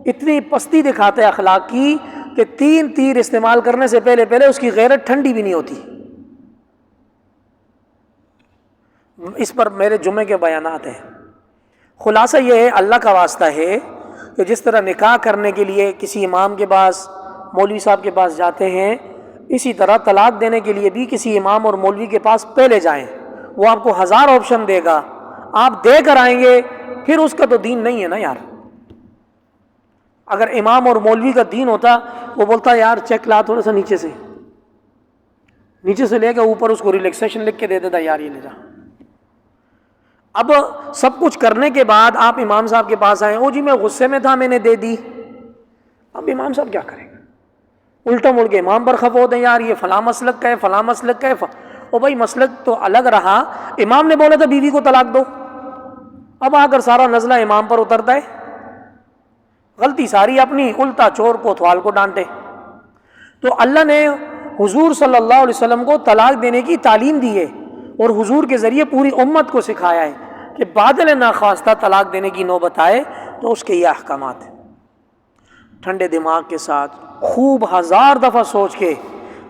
اتنی پستی دکھاتا ہے اخلاق کی کہ 3 تیر استعمال کرنے سے پہلے اس کی غیرت ٹھنڈی بھی نہیں ہوتی۔ اس پر میرے جمعے کے بیانات ہیں۔ خلاصہ یہ ہے، اللہ کا واسطہ ہے کہ جس طرح نکاح کرنے کے لیے کسی امام کے پاس، مولوی صاحب کے پاس جاتے ہیں، اسی طرح طلاق دینے کے لیے بھی کسی امام اور مولوی کے پاس پہلے جائیں، وہ آپ کو 1000 آپشن دے گا، آپ دے کر آئیں گے، پھر اس کا تو دین نہیں ہے نا یار۔ اگر امام اور مولوی کا دین ہوتا، وہ بولتا یار چیک لا تھوڑا سا نیچے سے لے کے اوپر اس کو ریلیکسیشن لکھ کے دے دیتا، یار یہ لے جا۔ اب سب کچھ کرنے کے بعد آپ امام صاحب کے پاس آئے، او جی میں غصے میں تھا، میں نے دے دی۔ اب امام صاحب کیا کریں گے؟ الٹا مڑ کے امام پر خفا ہوتے ہیں، یار یہ فلاں مسلک کا ہے، فلاں مسلک کا ہے۔ او بھائی مسلک تو الگ رہا، امام نے بولا تھا بیوی کو طلاق دو، اب آ کر سارا نزلہ امام پر اترتا ہے، غلطی ساری اپنی، الٹا چور کوتوال کو ڈانٹے۔ تو اللہ نے حضور صلی اللہ علیہ وسلم کو طلاق دینے کی تعلیم دی ہے، اور حضور کے ذریعے پوری امت کو سکھایا ہے کہ بادل ناخواستہ طلاق دینے کی نوبت آئے تو اس کے یہ احکامات ہیں۔ ٹھنڈے دماغ کے ساتھ خوب 1000 دفعہ سوچ کے،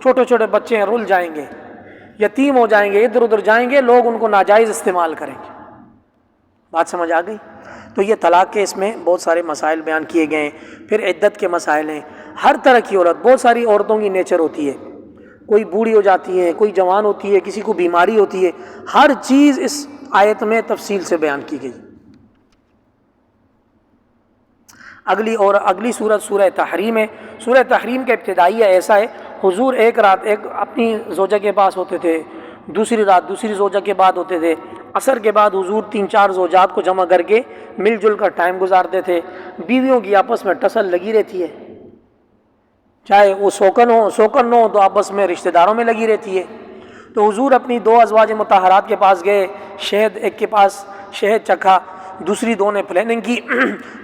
چھوٹے چھوٹے بچے ہیں رل جائیں گے، یتیم ہو جائیں گے، ادھر ادھر جائیں گے، لوگ ان کو ناجائز استعمال کریں گے۔ بات سمجھ آ گئی؟ تو یہ طلاق کے اس میں بہت سارے مسائل بیان کیے گئے ہیں۔ پھر عدت کے مسائل ہیں۔ ہر طرح کی عورت، بہت ساری عورتوں کی نیچر ہوتی ہے، کوئی بوڑھی ہو جاتی ہے، کوئی جوان ہوتی ہے، کسی کو بیماری ہوتی ہے، ہر چیز اس آیت میں تفصیل سے بیان کی گئی۔ اگلی سورت سورہ تحریم ہے۔ سورہ تحریم کا ابتدائیہ ایسا ہے، حضور ایک رات اپنی زوجہ کے پاس ہوتے تھے، دوسری رات دوسری زوجہ کے بعد ہوتے تھے، عصر کے بعد حضور 3-4 زوجات کو جمع کر کے مل جل کر ٹائم گزارتے تھے۔ بیویوں کی آپس میں ٹسل لگی رہتی ہے، چاہے وہ سوکن ہو تو آپس میں رشتہ داروں میں لگی رہتی ہے۔ تو حضور اپنی 2 ازواج مطہرات کے پاس گئے، ایک کے پاس شہد چکھا، دوسری 2 نے پلاننگ کی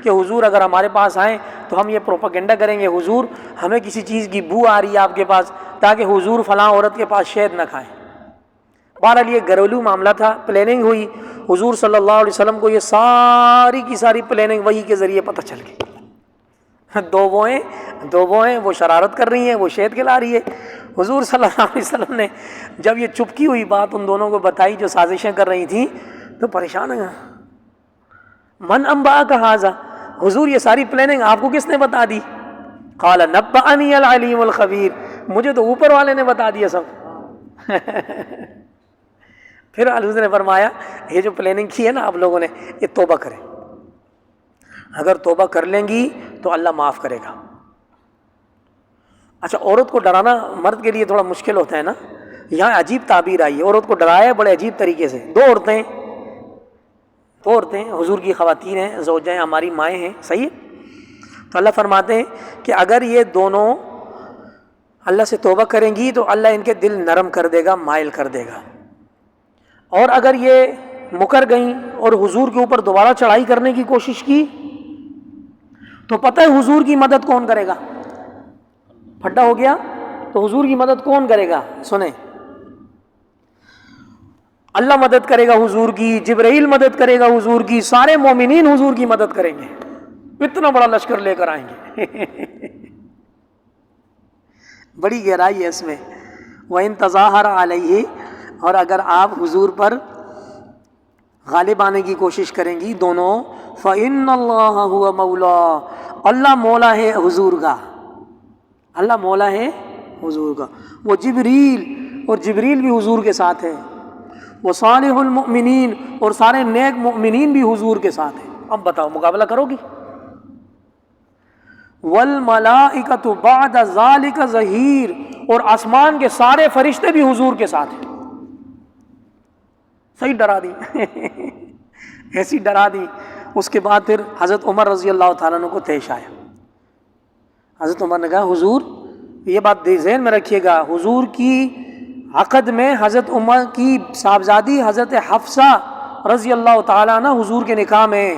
کہ حضور اگر ہمارے پاس آئیں تو ہم یہ پروپیگنڈا کریں گے، حضور ہمیں کسی چیز کی بو آ رہی ہے آپ کے پاس، تاکہ حضور فلاں عورت کے پاس شہد نہ کھائیں۔ بہرحال یہ گھریلو معاملہ تھا، پلاننگ ہوئی، حضور صلی اللہ علیہ وسلم کو یہ ساری کی ساری پلاننگ وحی کے ذریعے پتہ چل گئی۔ 2 بوئیں وہ شرارت کر رہی ہیں، وہ شہد کھلا رہی ہے۔ حضور صلی اللہ علیہ وسلم نے جب یہ چپکی ہوئی بات ان دونوں کو بتائی جو سازشیں کر رہی تھیں تو پریشان ہو گئے۔ من انباءک ھذا، حضور یہ ساری پلاننگ آپ کو کس نے بتا دی؟ قال نبأنی العلیم الخبیر، مجھے تو اوپر والے نے بتا دیا سب۔ پھر حضور نے فرمایا یہ جو پلاننگ کی ہے نا آپ لوگوں نے، یہ توبہ کریں، اگر توبہ کر لیں گی تو اللہ معاف کرے گا۔ اچھا، عورت کو ڈرانا مرد کے لیے تھوڑا مشکل ہوتا ہے نا، یہاں عجیب تعبیر آئی ہے، عورت کو ڈرایا بڑے عجیب طریقے سے۔ 2 عورتیں حضور کی خواتین ہیں، زوجیں ہماری مائیں ہیں، صحیح ہے؟ تو اللہ فرماتے ہیں کہ اگر یہ دونوں اللہ سے توبہ کریں گی تو اللہ ان کے دل نرم کر دے گا، مائل کر دے گا، اور اگر یہ مکر گئیں اور حضور کے اوپر دوبارہ چڑھائی کرنے کی کوشش کی تو پتہ ہے حضور کی مدد کون کرے گا؟ پھڈا ہو گیا تو حضور کی مدد کون کرے گا؟ سنیں، اللہ مدد کرے گا حضور کی، جبرائیل مدد کرے گا حضور کی، سارے مومنین حضور کی مدد کریں گے، اتنا بڑا لشکر لے کر آئیں گے۔ بڑی گہرائی ہے اس میں۔ وَإِن تَظَاهَرَ عَلَيْهِ، اور اگر آپ حضور پر غالب آنے کی کوشش کریں گی دونوں، فَإِنَّ اللَّهَ هُوَ مَوْلَا، اللہ مولا ہے حضور کا، اللہ مولا ہے حضور کا۔ وہ جبریل، اور جبریل بھی حضور کے ساتھ ہے، وہ صالح المؤمنین، اور سارے نیک مؤمنین بھی حضور کے ساتھ ہیں۔ اب بتاؤ مقابلہ کرو گی؟ والملائکۃ بعد ذالک ظہیر، اور آسمان کے سارے فرشتے بھی حضور کے ساتھ ہیں۔ صحیح ڈرا دی ایسی ڈرا دی۔ اس کے بعد پھر حضرت عمر رضی اللہ تعالیٰ عنہ کو پیش آیا۔ حضرت عمر نے کہا حضور، یہ بات ذہن میں رکھیے گا، حضور کی عقد میں حضرت عمر کی صاحبزادی حضرت حفصہ رضی اللہ تعالیٰ عنہ حضور کے نکاح میں،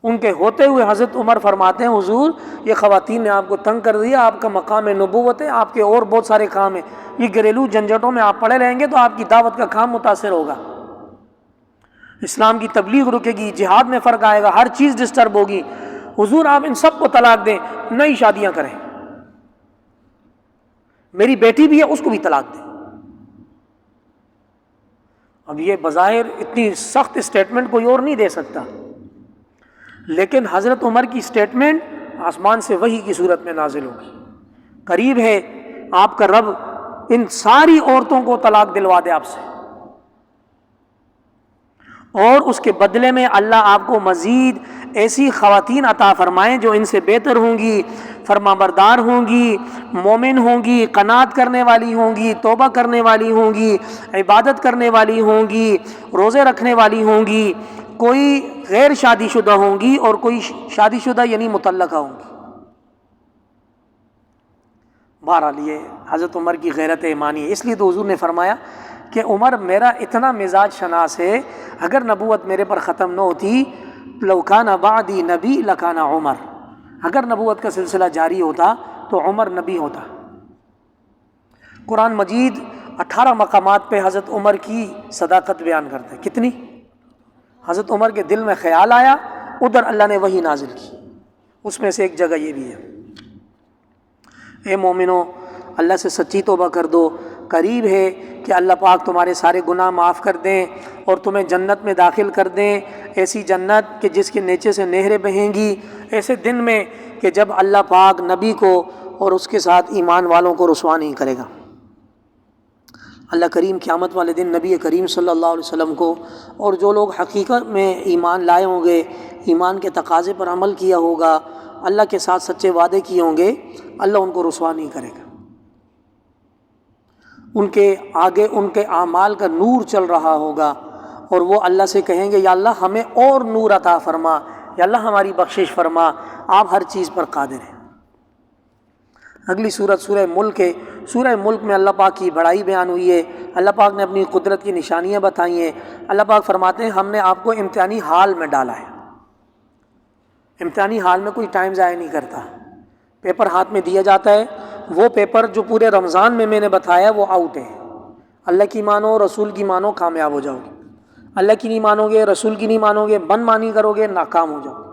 ان کے ہوتے ہوئے حضرت عمر فرماتے ہیں حضور یہ خواتین نے آپ کو تنگ کر دیا، آپ کا مقام نبوت ہے، آپ کے اور بہت سارے کام ہیں، یہ گھریلو جھنجھٹوں میں آپ پڑے رہیں گے تو آپ کی دعوت کا کام متاثر ہوگا، اسلام کی تبلیغ رکے گی، جہاد میں فرق آئے گا، ہر چیز ڈسٹرب ہوگی، حضور آپ ان سب کو طلاق دیں، نئی شادیاں کریں، میری بیٹی بھی ہے اس کو بھی طلاق دیں۔ اب یہ بظاہر اتنی سخت اسٹیٹمنٹ کوئی اور نہیں دے سکتا، لیکن حضرت عمر کی اسٹیٹمنٹ آسمان سے وحی کی صورت میں نازل ہوگی، قریب ہے آپ کا رب ان ساری عورتوں کو طلاق دلوا دے آپ سے، اور اس کے بدلے میں اللہ آپ کو مزید ایسی خواتین عطا فرمائیں جو ان سے بہتر ہوں گی، فرما بردار ہوں گی، مومن ہوں گی، قناعت کرنے والی ہوں گی، توبہ کرنے والی ہوں گی، عبادت کرنے والی ہوں گی، روزے رکھنے والی ہوں گی، کوئی غیر شادی شدہ ہوں گی اور کوئی شادی شدہ یعنی مطلقہ ہوں گی۔ بہرحال یہ حضرت عمر کی غیرت ایمانی ہے، اس لیے تو حضور نے فرمایا کہ عمر میرا اتنا مزاج شناس ہے، اگر نبوت میرے پر ختم نہ ہوتی لو کان بعدی نبی لکان عمر، اگر نبوت کا سلسلہ جاری ہوتا تو عمر نبی ہوتا۔ قرآن مجید 18 مقامات پہ حضرت عمر کی صداقت بیان کرتا ہے، کتنی؟ حضرت عمر کے دل میں خیال آیا، ادھر اللہ نے وحی نازل کی، اس میں سے ایک جگہ یہ بھی ہے، اے مومنو اللہ سے سچی توبہ کر دو، قریب ہے کہ اللہ پاک تمہارے سارے گناہ معاف کر دیں اور تمہیں جنت میں داخل کر دیں، ایسی جنت کہ جس کے نیچے سے نہریں بہیں گی، ایسے دن میں کہ جب اللہ پاک نبی کو اور اس کے ساتھ ایمان والوں کو رسوا نہیں کرے گا۔ اللہ کریم قیامت والے دن نبی کریم صلی اللہ علیہ وسلم کو اور جو لوگ حقیقت میں ایمان لائے ہوں گے، ایمان کے تقاضے پر عمل کیا ہوگا، اللہ کے ساتھ سچے وعدے کیے ہوں گے، اللہ ان کو رسوا نہیں کرے گا۔ ان کے آگے ان کے اعمال کا نور چل رہا ہوگا، اور وہ اللہ سے کہیں گے یا اللہ ہمیں اور نور عطا فرما، یا اللہ ہماری بخشش فرما، آپ ہر چیز پر قادر ہیں۔ اگلی صورت سورہ ملک ہے۔ سورہ ملک میں اللہ پاک کی بڑائی بیان ہوئی ہے، اللہ پاک نے اپنی قدرت کی نشانیاں بتائی ہیں۔ اللہ پاک فرماتے ہیں ہم نے آپ کو امتحانی حال میں ڈالا ہے۔ امتحانی حال میں کوئی ٹائم ضائع نہیں کرتا، پیپر ہاتھ میں دیا جاتا ہے، وہ پیپر جو پورے رمضان میں نے بتایا وہ آؤٹ ہے۔ اللہ کی مانو، رسول کی مانو، کامیاب ہو جاؤ گے۔ اللہ کی نہیں مانو گے، رسول کی نہیں مانو گے، من مانی کرو گے، ناکام ہو جاؤ گے۔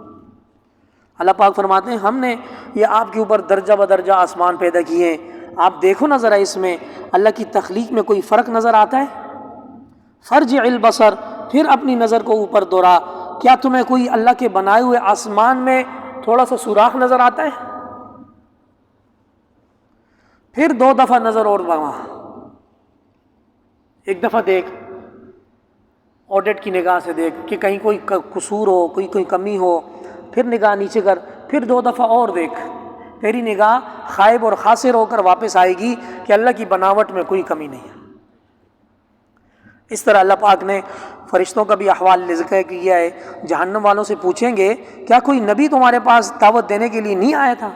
اللہ پاک فرماتے ہیں ہم نے یہ آپ کے اوپر درجہ بدرجہ آسمان پیدا کیے ہیں، آپ دیکھو نہ ذرا اس میں اللہ کی تخلیق میں کوئی فرق نظر آتا ہے؟ فرجع البصر، پھر اپنی نظر کو اوپر دوڑا، کیا تمہیں کوئی اللہ کے بنائے ہوئے آسمان میں تھوڑا سا سوراخ نظر آتا ہے؟ پھر 2 دفعہ نظر اور وہاں، ایک دفعہ دیکھ، آڈٹ کی نگاہ سے دیکھ کہ کہیں کوئی قصور ہو، کوئی کمی ہو، پھر نگاہ نیچے کر، پھر 2 دفعہ اور دیکھ، تیری نگاہ خائب اور خاسر ہو کر واپس آئے گی کہ اللہ کی بناوٹ میں کوئی کمی نہیں ہے۔ اس طرح اللہ پاک نے فرشتوں کا بھی احوال ذکر کیا ہے۔ جہنم والوں سے پوچھیں گے کیا کوئی نبی تمہارے پاس دعوت دینے کے لیے نہیں آیا تھا؟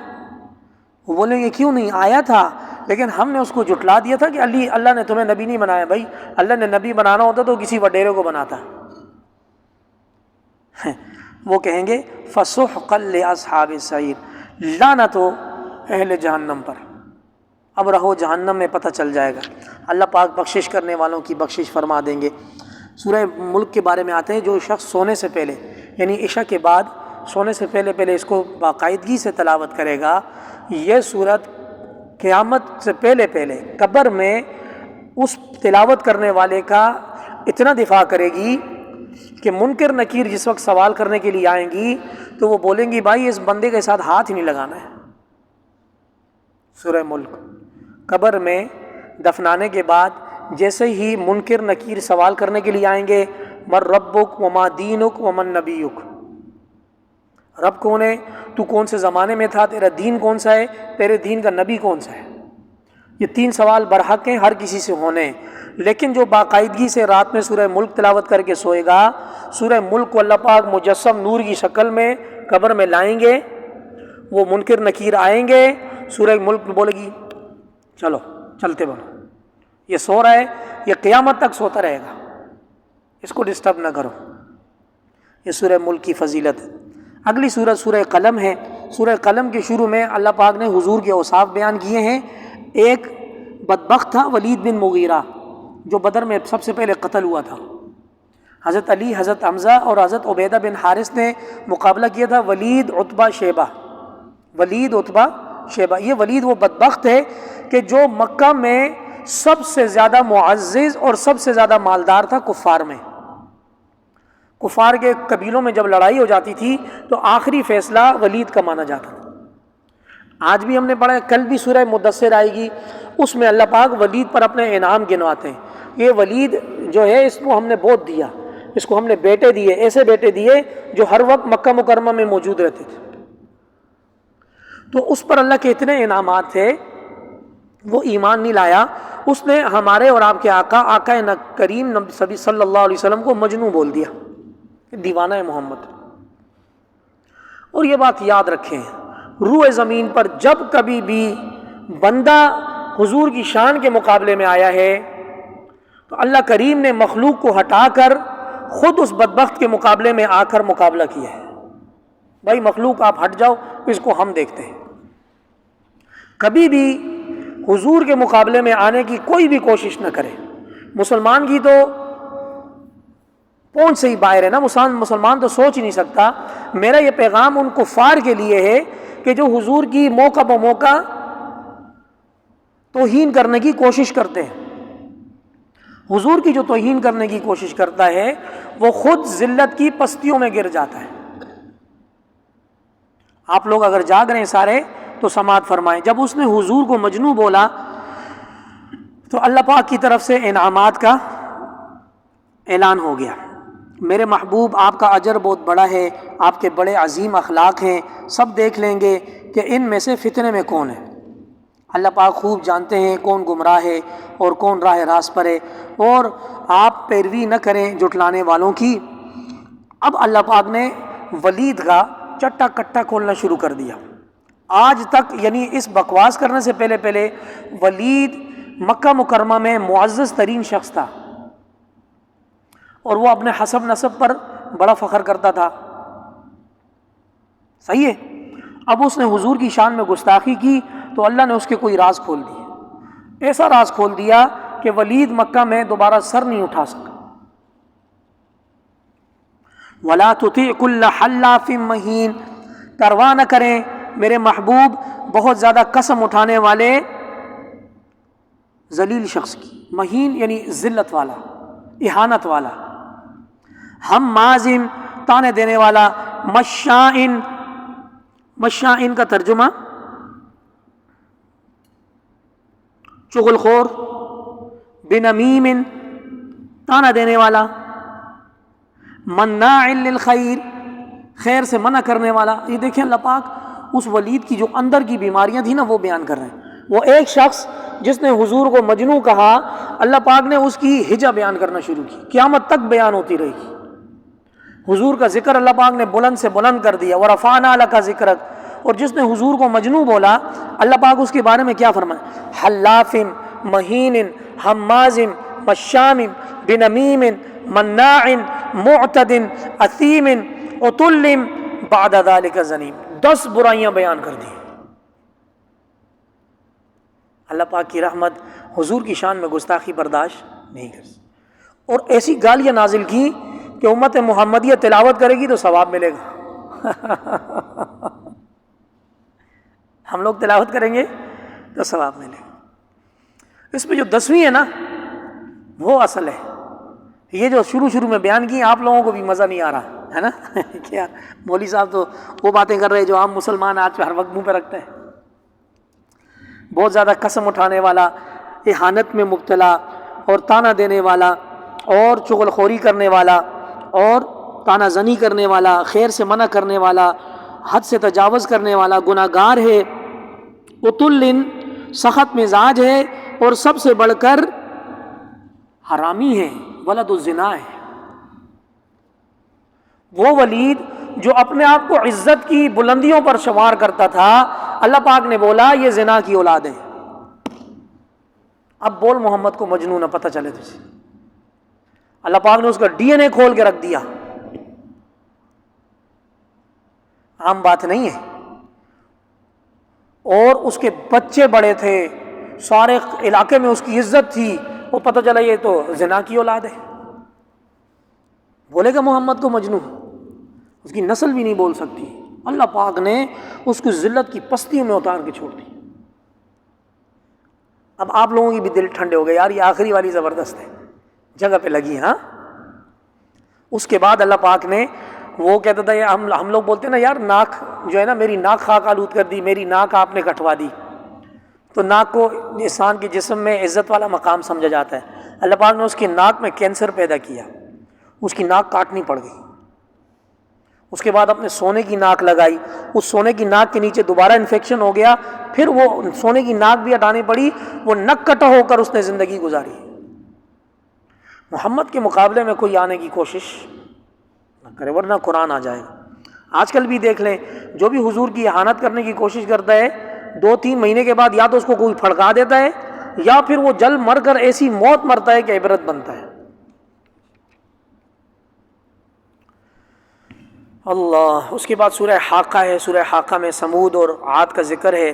وہ بولیں گے کیوں نہیں آیا تھا، لیکن ہم نے اس کو جھٹلا دیا تھا کہ اللہ نے تمہیں نبی نہیں بنایا۔ بھائی اللہ نے نبی بنانا ہوتا تو کسی وڈیرے کو بناتا۔ وہ کہیں گے فسحقا لاصحاب السعیر، لعنت ہو اہل جہنم پر، اب رہو جہنم میں، پتہ چل جائے گا۔ اللہ پاک بخشش کرنے والوں کی بخشش فرما دیں گے۔ سورہ ملک کے بارے میں آتے ہیں، جو شخص سونے سے پہلے یعنی عشاء کے بعد سونے سے پہلے اس کو باقاعدگی سے تلاوت کرے گا، یہ سورت قیامت سے پہلے قبر میں اس تلاوت کرنے والے کا اتنا دفاع کرے گی کہ منکر نکیر جس وقت سوال کرنے کے لیے آئیں گی تو وہ بولیں گی بھائی اس بندے کے ساتھ ہاتھ ہی نہیں لگانا ہے۔ سورہ ملک قبر میں دفنانے کے بعد جیسے ہی منکر نکیر سوال کرنے کے لیے آئیں گے، من ربک وما دینک ومن نبیک، رب کون ہے، تو کون سے زمانے میں تھا، تیرا دین کون سا ہے، تیرے دین کا نبی کون سا ہے۔ یہ 3 سوال برحق ہیں، ہر کسی سے ہونے ہیں، لیکن جو باقاعدگی سے رات میں سورہ ملک تلاوت کر کے سوئے گا، سورہ ملک کو اللہ پاک مجسم نور کی شکل میں قبر میں لائیں گے، وہ منکر نکیر آئیں گے، سورہ ملک بولے گی چلو چلتے بنو، یہ سو رہا ہے، یہ قیامت تک سوتا رہے گا، اس کو ڈسٹرب نہ کرو۔ یہ سورہ ملک کی فضیلت ہے۔ اگلی سورت سورہ قلم ہے۔ سورہ قلم کے شروع میں اللہ پاک نے حضور کے اوصاف بیان کیے ہیں۔ ایک بدبخت تھا ولید بن مغیرہ، جو بدر میں سب سے پہلے قتل ہوا تھا۔ حضرت علی، حضرت حمزہ اور حضرت عبیدہ بن حارث نے مقابلہ کیا تھا، ولید عتبہ شیبہ، ولید عتبہ شیبہ۔ یہ ولید وہ بدبخت ہے کہ جو مکہ میں سب سے زیادہ معزز اور سب سے زیادہ مالدار تھا کفار میں۔ کفار کے قبیلوں میں جب لڑائی ہو جاتی تھی تو آخری فیصلہ ولید کا مانا جاتا تھا۔ آج بھی ہم نے پڑھا، کل بھی سورہ مدثر آئے گی، اس میں اللہ پاک ولید پر اپنے انعام گنواتے ہیں۔ یہ ولید جو ہے اس کو ہم نے بہت دیا، اس کو ہم نے بیٹے دیے، ایسے بیٹے دیے جو ہر وقت مکہ مکرمہ میں موجود رہتے تھے۔ تو اس پر اللہ کے اتنے انعامات تھے، وہ ایمان نہیں لایا، اس نے ہمارے اور آپ کے آقا کریم صلی اللہ علیہ وسلم کو مجنون بول دیا، دیوانہ محمد۔ اور یہ بات یاد رکھیں، روح زمین پر جب کبھی بھی بندہ حضور کی شان کے مقابلے میں آیا ہے تو اللہ کریم نے مخلوق کو ہٹا کر خود اس بدبخت کے مقابلے میں آ کر مقابلہ کیا ہے۔ بھائی مخلوق آپ ہٹ جاؤ، اس کو ہم دیکھتے ہیں۔ کبھی بھی حضور کے مقابلے میں آنے کی کوئی بھی کوشش نہ کرے۔ مسلمان کی تو پہنچ سے ہی باہر ہے نا، مسلمان تو سوچ ہی نہیں سکتا۔ میرا یہ پیغام ان کفار کے لیے ہے کہ جو حضور کی موقع بہ موقع توہین کرنے کی کوشش کرتے ہیں۔ حضور کی جو توہین کرنے کی کوشش کرتا ہے وہ خود ذلت کی پستیوں میں گر جاتا ہے۔ آپ لوگ اگر جاگ رہے ہیں سارے تو سماعت فرمائیں۔ جب اس نے حضور کو مجنون بولا تو اللہ پاک کی طرف سے انعامات کا اعلان ہو گیا۔ میرے محبوب آپ کا اجر بہت بڑا ہے، آپ کے بڑے عظیم اخلاق ہیں، سب دیکھ لیں گے کہ ان میں سے فتنے میں کون ہے۔ اللہ پاک خوب جانتے ہیں کون گمراہ ہے اور کون راہ راست پر ہے، اور آپ پیروی نہ کریں جھٹلانے والوں کی۔ اب اللہ پاک نے ولید کا چٹا کٹا کھولنا شروع کر دیا۔ آج تک یعنی اس بکواس کرنے سے پہلے ولید مکہ مکرمہ میں معزز ترین شخص تھا، اور وہ اپنے حسب نسب پر بڑا فخر کرتا تھا، صحیح ہے۔ اب اس نے حضور کی شان میں گستاخی کی تو اللہ نے اس کے کوئی راز کھول دیے، ایسا راز کھول دیا کہ ولید مکہ میں دوبارہ سر نہیں اٹھا سکا۔ وَلَا تُطِعْ كُلَّ حَلَّافٍ مَّهِينٍ، پرواہ نہ کریں میرے محبوب بہت زیادہ قسم اٹھانے والے ذلیل شخص کی۔ مہین یعنی ذلت والا، اہانت والا۔ ہم مازم تانے دینے والا، مشائن، مشائن کا ترجمہ چغل خور، بنمیم تانا دینے والا، مناع للخیر خیر سے منع کرنے والا۔ یہ دیکھیں اللہ پاک اس ولید کی جو اندر کی بیماریاں تھیں نا وہ بیان کر رہے ہیں۔ وہ ایک شخص جس نے حضور کو مجنون کہا، اللہ پاک نے اس کی ہجا بیان کرنا شروع کی، قیامت تک بیان ہوتی رہے گی۔ حضور کا ذکر اللہ پاک نے بلند سے بلند کر دیا، ورفعنا لک ذکرک۔ اور جس نے حضور کو مجنون بولا، اللہ پاک اس کے بارے میں کیا فرمایا؟ حلاف مہین حماز مشام بنمیم مناع معتد اثیم عتل بعد ذلک زنیم۔ 10 برائیاں بیان کر دی۔ اللہ پاک کی رحمت حضور کی شان میں گستاخی برداشت نہیں کر سکتی، اور ایسی گالیاں نازل کی کہ امت محمدیہ تلاوت کرے گی تو ثواب ملے گا۔ ہم لوگ تلاوت کریں گے تو ثواب ملے گا۔ اس میں جو 10ویں ہے نا وہ اصل ہے۔ یہ جو شروع میں بیان کی آپ لوگوں کو بھی مزہ نہیں آ رہا ہے نا کیا مولوی صاحب تو وہ باتیں کر رہے جو عام مسلمان آج پہ ہر وقت منہ پہ رکھتے ہیں۔ بہت زیادہ قسم اٹھانے والا، اہانت میں مبتلا اور تانا دینے والا اور چغل خوری کرنے والا اور تانا زنی کرنے والا، خیر سے منع کرنے والا، حد سے تجاوز کرنے والا، گناہ گار ہے، عتل سخت مزاج ہے، اور سب سے بڑھ کر حرامی ہے، ولد الزنا ہے۔ وہ ولید جو اپنے آپ کو عزت کی بلندیوں پر شمار کرتا تھا، اللہ پاک نے بولا یہ زنا کی اولاد ہے۔ اب بول محمد کو مجنون نہ پتہ چلے تجھے۔ اللہ پاک نے اس کا ڈی این اے کھول کے رکھ دیا، عام بات نہیں ہے۔ اور اس کے بچے بڑے تھے، سارے علاقے میں اس کی عزت تھی، وہ پتہ چلا یہ تو زنا کی اولاد ہے۔ بولے گا محمد کو مجنون؟ اس کی نسل بھی نہیں بول سکتی۔ اللہ پاک نے اس کو ذلت کی پستیوں میں اتار کے چھوڑ دی۔ اب آپ لوگوں کی بھی دل ٹھنڈے ہو گئے، یار یہ آخری والی زبردست ہے، جگہ پہ لگی۔ ہاں، اس کے بعد اللہ پاک نے وہ کہتا تھا، ہم لوگ بولتے ہیں نا یار ناک جو ہے نا، میری ناک خاک آلود کر دی، میری ناک آپ نے کٹوا دی۔ تو ناک کو انسان کے جسم میں عزت والا مقام سمجھا جاتا ہے۔ اللہ پاک نے اس کی ناک میں کینسر پیدا کیا، اس کی ناک کاٹنی پڑ گئی۔ اس کے بعد اپنے سونے کی ناک لگائی، اس سونے کی ناک کے نیچے دوبارہ انفیکشن ہو گیا، پھر وہ سونے کی ناک بھی ہٹانی پڑی، وہ نک کٹا ہو کر اس نے زندگی گزاری۔ محمد کے مقابلے میں کوئی آنے کی کوشش نہ کرے، ورنہ قرآن آ جائے گا۔ آج کل بھی دیکھ لیں، جو بھی حضور کی اہانت کرنے کی کوشش کرتا ہے، 2-3 مہینے کے بعد یا تو اس کو کوئی پھڑکا دیتا ہے، یا پھر وہ جل مر کر ایسی موت مرتا ہے کہ عبرت بنتا ہے۔ اللہ۔ اس کے بعد سورہ حاقہ ہے۔ سورہ حاقہ میں سمود اور عاد کا ذکر ہے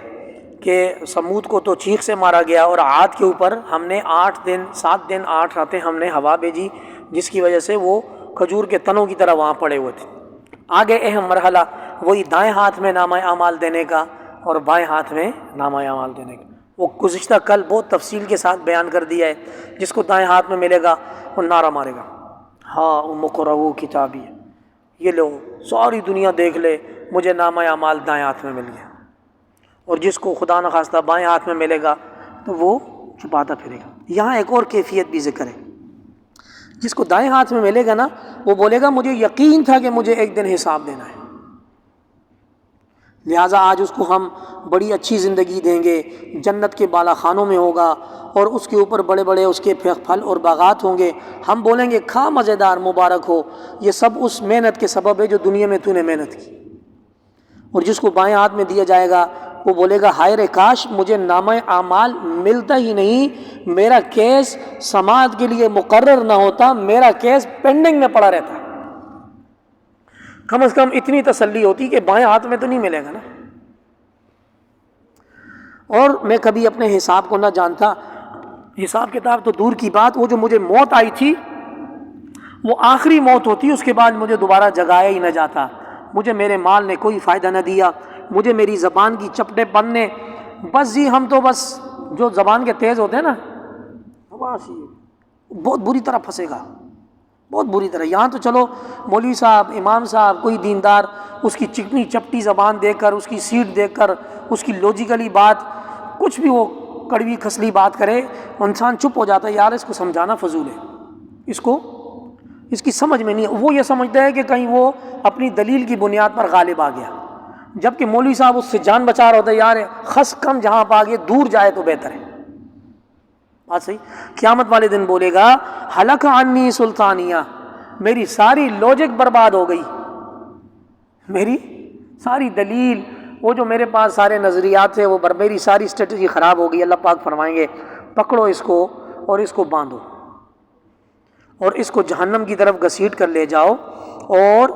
کہ سمود کو تو چیخ سے مارا گیا، اور عاد کے اوپر ہم نے 7 دن 8 راتیں ہم نے ہوا بھیجی، جس کی وجہ سے وہ کھجور کے تنوں کی طرح وہاں پڑے ہوئے تھے۔ آگے اہم مرحلہ وہی دائیں ہاتھ میں نامہ اعمال دینے کا اور بائیں ہاتھ میں نامہ اعمال دینے کا۔ وہ گزشتہ کل بہت تفصیل کے ساتھ بیان کر دیا ہے۔ جس کو دائیں ہاتھ میں ملے گا وہ نعرہ مارے گا، ہاں اقرؤوا کتابی، یہ لو ساری دنیا دیکھ لے مجھے نامہ اعمال دائیں ہاتھ میں مل گیا۔ اور جس کو خدا نخواستہ بائیں ہاتھ میں ملے گا تو وہ چھپاتا پھرے گا۔ یہاں ایک اور کیفیت بھی ذکر ہے، جس کو دائیں ہاتھ میں ملے گا نا، وہ بولے گا مجھے یقین تھا کہ مجھے ایک دن حساب دینا ہے، لہٰذا آج اس کو ہم بڑی اچھی زندگی دیں گے، جنت کے بالا خانوں میں ہوگا اور اس کے اوپر بڑے بڑے اس کے پھل اور باغات ہوں گے، ہم بولیں گے کھا مزیدار، مبارک ہو، یہ سب اس محنت کے سبب ہے جو دنیا میں تو نے محنت کی۔ اور جس کو بائیں ہاتھ میں دیا جائے گا وہ بولے گا ہائے رے کاش مجھے نامہ اعمال ملتا ہی نہیں، میرا کیس سماعت کے لیے مقرر نہ ہوتا، میرا کیس پینڈنگ میں پڑا رہتا۔ کم از کم اتنی تسلی ہوتی کہ بائیں ہاتھ میں تو نہیں ملے گا نا۔ اور میں کبھی اپنے حساب کو نہ جانتا، حساب کتاب تو دور کی بات، وہ جو مجھے موت آئی تھی وہ آخری موت ہوتی، اس کے بعد مجھے دوبارہ جگایا ہی نہ جاتا۔ مجھے میرے مال نے کوئی فائدہ نہ دیا، مجھے میری زبان کی چپٹے پن نے، بس جی ہم تو بس جو زبان کے تیز ہوتے ہیں نا بہت بری طرح پھنسے گا، بہت بری طرح۔ یہاں تو چلو مولوی صاحب، امام صاحب، کوئی دیندار اس کی چکنی چپٹی زبان دیکھ کر، اس کی سیٹ دیکھ کر، اس کی لوجیکلی بات، کچھ بھی وہ کڑوی کھسلی بات کرے، انسان چپ ہو جاتا ہے، یار اس کو سمجھانا فضول ہے، اس کی سمجھ میں نہیں ہے۔ وہ یہ سمجھتا ہے کہ کہیں وہ اپنی دلیل کی بنیاد پر غالب آ گیا، جبکہ مولوی صاحب اس سے جان بچا رہا ہوتا ہے، یار خس کم جہاں پہ آگے دور جائے تو بہتر ہے۔ بات صحیح۔ قیامت والے دن بولے گا ہلک عنی سلطانیہ، میری ساری لوجک برباد ہو گئی، میری ساری دلیل، وہ جو میرے پاس سارے نظریات تھے وہ میری ساری اسٹریٹجی خراب ہو گئی۔ اللہ پاک فرمائیں گے پکڑو اس کو اور اس کو باندھو اور اس کو جہنم کی طرف گھسیٹ کر لے جاؤ، اور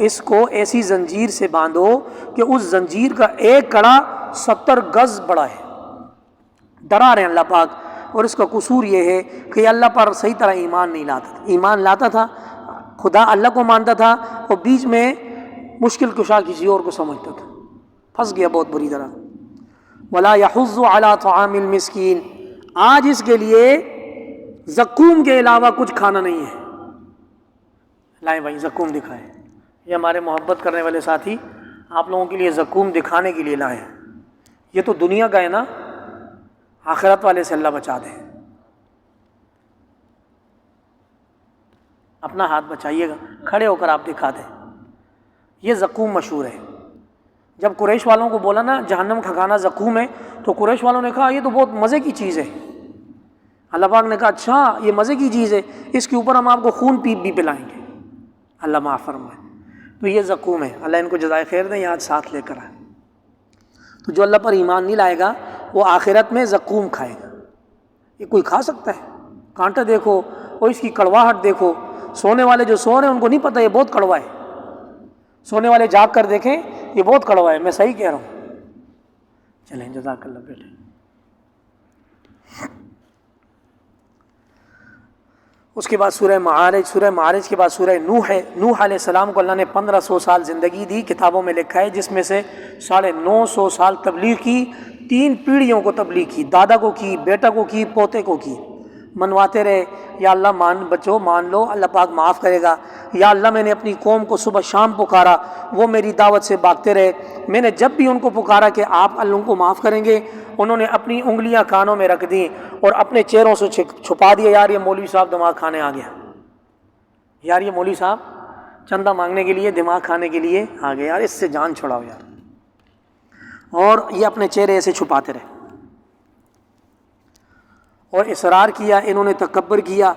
اس کو ایسی زنجیر سے باندھو کہ اس زنجیر کا ایک کڑا 70 گز بڑا ہے۔ ڈرا رہے ہیں اللہ پاک۔ اور اس کا قصور یہ ہے کہ اللہ پر صحیح طرح ایمان نہیں لاتا تھا، ایمان لاتا تھا، خدا اللہ کو مانتا تھا، اور بیچ میں مشکل کشا کسی اور کو سمجھتا تھا، پھنس گیا بہت بری طرح۔ ولا يحض على طعام المسکین، آج اس کے لیے زقوم کے علاوہ کچھ کھانا نہیں ہے۔ لائیں بھائی زقوم دکھائیں، یہ ہمارے محبت کرنے والے ساتھی آپ لوگوں کے لیے زقوم دکھانے کے لیے لائے ہیں۔ یہ تو دنیا کا ہے نا، آخرت والے سے اللہ بچا دے۔ اپنا ہاتھ بچائیے گا، کھڑے ہو کر آپ دکھا دیں۔ یہ زقوم مشہور ہے۔ جب قریش والوں کو بولا نا جہنم کا کھانا زقوم ہے، تو قریش والوں نے کہا یہ تو بہت مزے کی چیز ہے۔ اللہ پاک نے کہا اچھا یہ مزے کی چیز ہے، اس کے اوپر ہم آپ کو خون پیپ بھی پلائیں گے، اللہ معاف فرمائے۔ تو یہ زقوم ہے، اللہ ان کو جزائے خیر دیں، یہاں ساتھ لے کر آئے۔ تو جو اللہ پر ایمان نہیں لائے گا وہ آخرت میں زقوم کھائے گا۔ یہ کوئی کھا سکتا ہے؟ کانٹا دیکھو اور اس کی کڑواہٹ دیکھو، سونے والے جو سو رہے ہیں ان کو نہیں پتہ یہ بہت کڑوا ہے، سونے والے جاگ کر دیکھیں یہ بہت کڑوا ہے، میں صحیح کہہ رہا ہوں۔ چلیں جزاک اللہ بیٹے۔ اس کے بعد سورہ معارج کے بعد سورہ نوح ہے۔ نوح علیہ السلام کو اللہ نے 1500 سال زندگی دی، کتابوں میں لکھا ہے، جس میں سے 950 سال تبلیغ کی، 3 پیڑھیوں کو تبلیغ کی، دادا کو کی، بیٹا کو کی، پوتے کو کی، منواتے رہے، یا اللہ مان لو، اللہ پاک معاف کرے گا، یا اللہ میں نے اپنی قوم کو صبح شام پکارا، وہ میری دعوت سے بھاگتے رہے، میں نے جب بھی ان کو پکارا کہ آپ اللہ کو معاف کریں گے، انہوں نے اپنی انگلیاں کانوں میں رکھ دیں اور اپنے چہروں سے چھپا دیا، یار یہ مولوی صاحب دماغ کھانے آ گیا، یار یہ مولوی صاحب چندہ مانگنے کے لیے، دماغ کھانے کے لیے آ گیا، یار اس سے جان چھڑاؤ یار، اور یہ اپنے چہرے ایسے چھپاتے رہے اور اصرار کیا، انہوں نے تکبر کیا،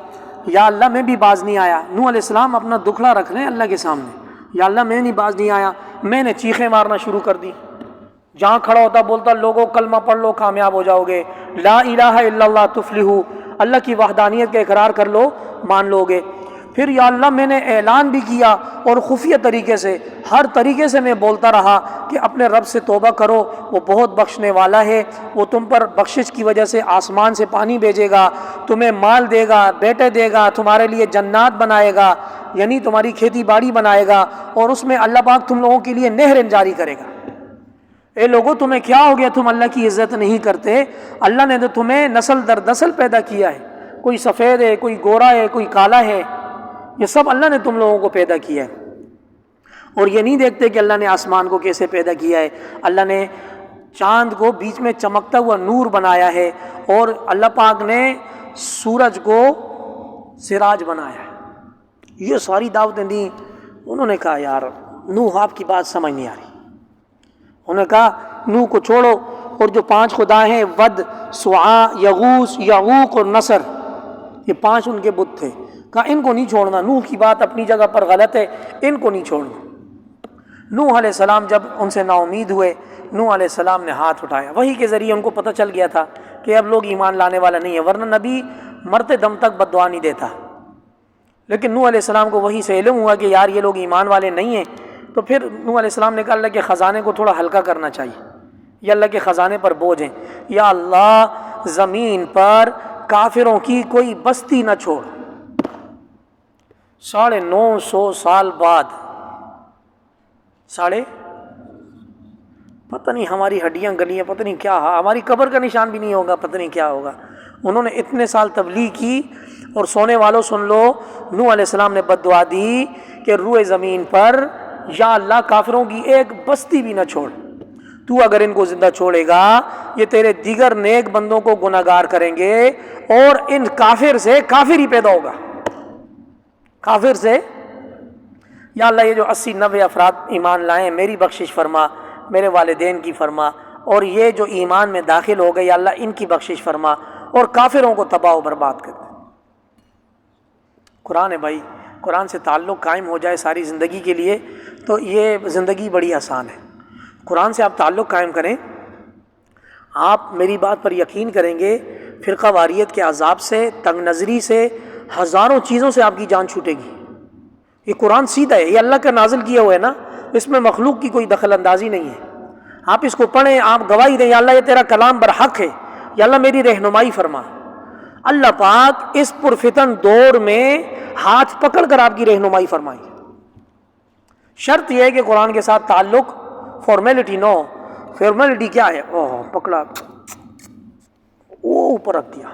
یا اللہ میں بھی باز نہیں آیا۔ نوح علیہ السلام اپنا دکھڑا رکھ رہے ہیں اللہ کے سامنے، یا اللہ میں نہیں باز نہیں آیا، میں نے چیخیں مارنا شروع کر دی، جہاں کھڑا ہوتا بولتا لوگوں کلمہ پڑھ لو کامیاب ہو جاؤ گے، لا الہ الا اللہ تفلحو، اللہ کی وحدانیت کا اقرار کر لو مان لو گے۔ پھر یا اللہ میں نے اعلان بھی کیا اور خفیہ طریقے سے، ہر طریقے سے میں بولتا رہا کہ اپنے رب سے توبہ کرو، وہ بہت بخشنے والا ہے، وہ تم پر بخشش کی وجہ سے آسمان سے پانی بھیجے گا، تمہیں مال دے گا، بیٹے دے گا، تمہارے لیے جنات بنائے گا، یعنی تمہاری کھیتی باڑی بنائے گا، اور اس میں اللہ پاک تم لوگوں کے لیے نہر جاری کرے گا۔ اے لوگوں تمہیں کیا ہو گیا، تم اللہ کی عزت نہیں کرتے؟ اللہ نے تو تمہیں نسل در نسل پیدا کیا ہے، کوئی سفید ہے، کوئی گورا ہے، کوئی کالا ہے، یہ سب اللہ نے تم لوگوں کو پیدا کیا ہے۔ اور یہ نہیں دیکھتے کہ اللہ نے آسمان کو کیسے پیدا کیا ہے، اللہ نے چاند کو بیچ میں چمکتا ہوا نور بنایا ہے، اور اللہ پاک نے سورج کو سراج بنایا ہے۔ یہ ساری دعوتیں دیں، انہوں نے کہا یار نوح آپ کی بات سمجھ نہیں آ رہی، انہوں نے کہا نوح کو چھوڑو، اور جو 5 خدا ہیں ود، سواع، یغوث، یعوق اور نصر، یہ 5 ان کے بت تھے. کہا ان کو نہیں چھوڑنا، نوح کی بات اپنی جگہ پر غلط ہے، ان کو نہیں چھوڑنا. نوح علیہ السلام جب ان سے نا امید ہوئے، نوح علیہ السلام نے ہاتھ اٹھایا. وحی کے ذریعے ان کو پتہ چل گیا تھا کہ اب لوگ ایمان لانے والا نہیں ہے، ورنہ نبی مرتے دم تک بد دعا نہیں دیتا. لیکن نوح علیہ السلام کو وحی سے علم ہوا کہ یار یہ لوگ ایمان والے نہیں ہیں. تو پھر نوح علیہ السلام نے کہا اللہ کے خزانے کو تھوڑا ہلکا کرنا چاہیے، یہ اللہ کے خزانے پر بوجھ ہیں. یا اللہ زمین پر کافروں کی کوئی بستی نہ چھوڑ. 950 سال بعد، پتہ نہیں ہماری ہڈیاں گلیاں، پتہ نہیں کیا، ہماری قبر کا نشان بھی نہیں ہوگا، پتہ نہیں کیا ہوگا. انہوں نے اتنے سال تبلیغ کی، اور سونے والوں سن لو، نوح علیہ السلام نے بد دعا دی کہ روئے زمین پر یا اللہ کافروں کی ایک بستی بھی نہ چھوڑ. تو اگر ان کو زندہ چھوڑے گا یہ تیرے دیگر نیک بندوں کو گناہگار کریں گے، اور ان کافر سے کافر ہی پیدا ہوگا. کافر سے یا اللہ یہ جو 80-90 افراد ایمان لائیں میری بخشش فرما، میرے والدین کی فرما، اور یہ جو ایمان میں داخل ہو گئے یا اللہ ان کی بخشش فرما، اور کافروں کو تباہ و برباد کر دے. قرآن ہے بھائی، قرآن سے تعلق قائم ہو جائے ساری زندگی کے لیے تو یہ زندگی بڑی آسان ہے. قرآن سے آپ تعلق قائم کریں، آپ میری بات پر یقین کریں گے، فرقہ واریت کے عذاب سے، تنگ نظری سے، ہزاروں چیزوں سے آپ کی جان چھوٹے گی. یہ قرآن سیدھا ہے، یہ اللہ کا نازل کیا ہوا ہے نا، اس میں مخلوق کی کوئی دخل اندازی نہیں ہے. آپ اس کو پڑھیں، آپ گواہی دیں یا اللہ یہ تیرا کلام برحق ہے، یا اللہ میری رہنمائی فرما. اللہ پاک اس پرفتن دور میں ہاتھ پکڑ کر آپ کی رہنمائی فرمائیں. شرط یہ ہے کہ قرآن کے ساتھ تعلق، فارمیلٹی نو. فارمیلٹی کیا ہے؟ پکڑا، وہ اوپر رکھ دیا.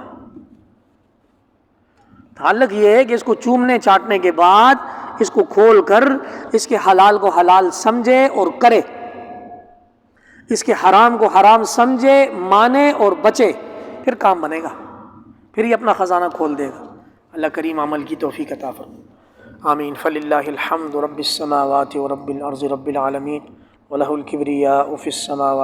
تعلق یہ ہے کہ اس کو چومنے چاٹنے کے بعد اس کو کھول کر اس کے حلال کو حلال سمجھے اور کرے، اس کے حرام کو حرام سمجھے، مانے اور بچے، پھر کام بنے گا، پھر یہ اپنا خزانہ کھول دے گا. اللہ کریم عمل کی توفیق عطا فرمائے. آمین. فللہ الحمد رب السماوات ورب الارض رب العالمین، وَلَهُ الْكِبْرِيَاءُ فِي السَّمَاوَاتِ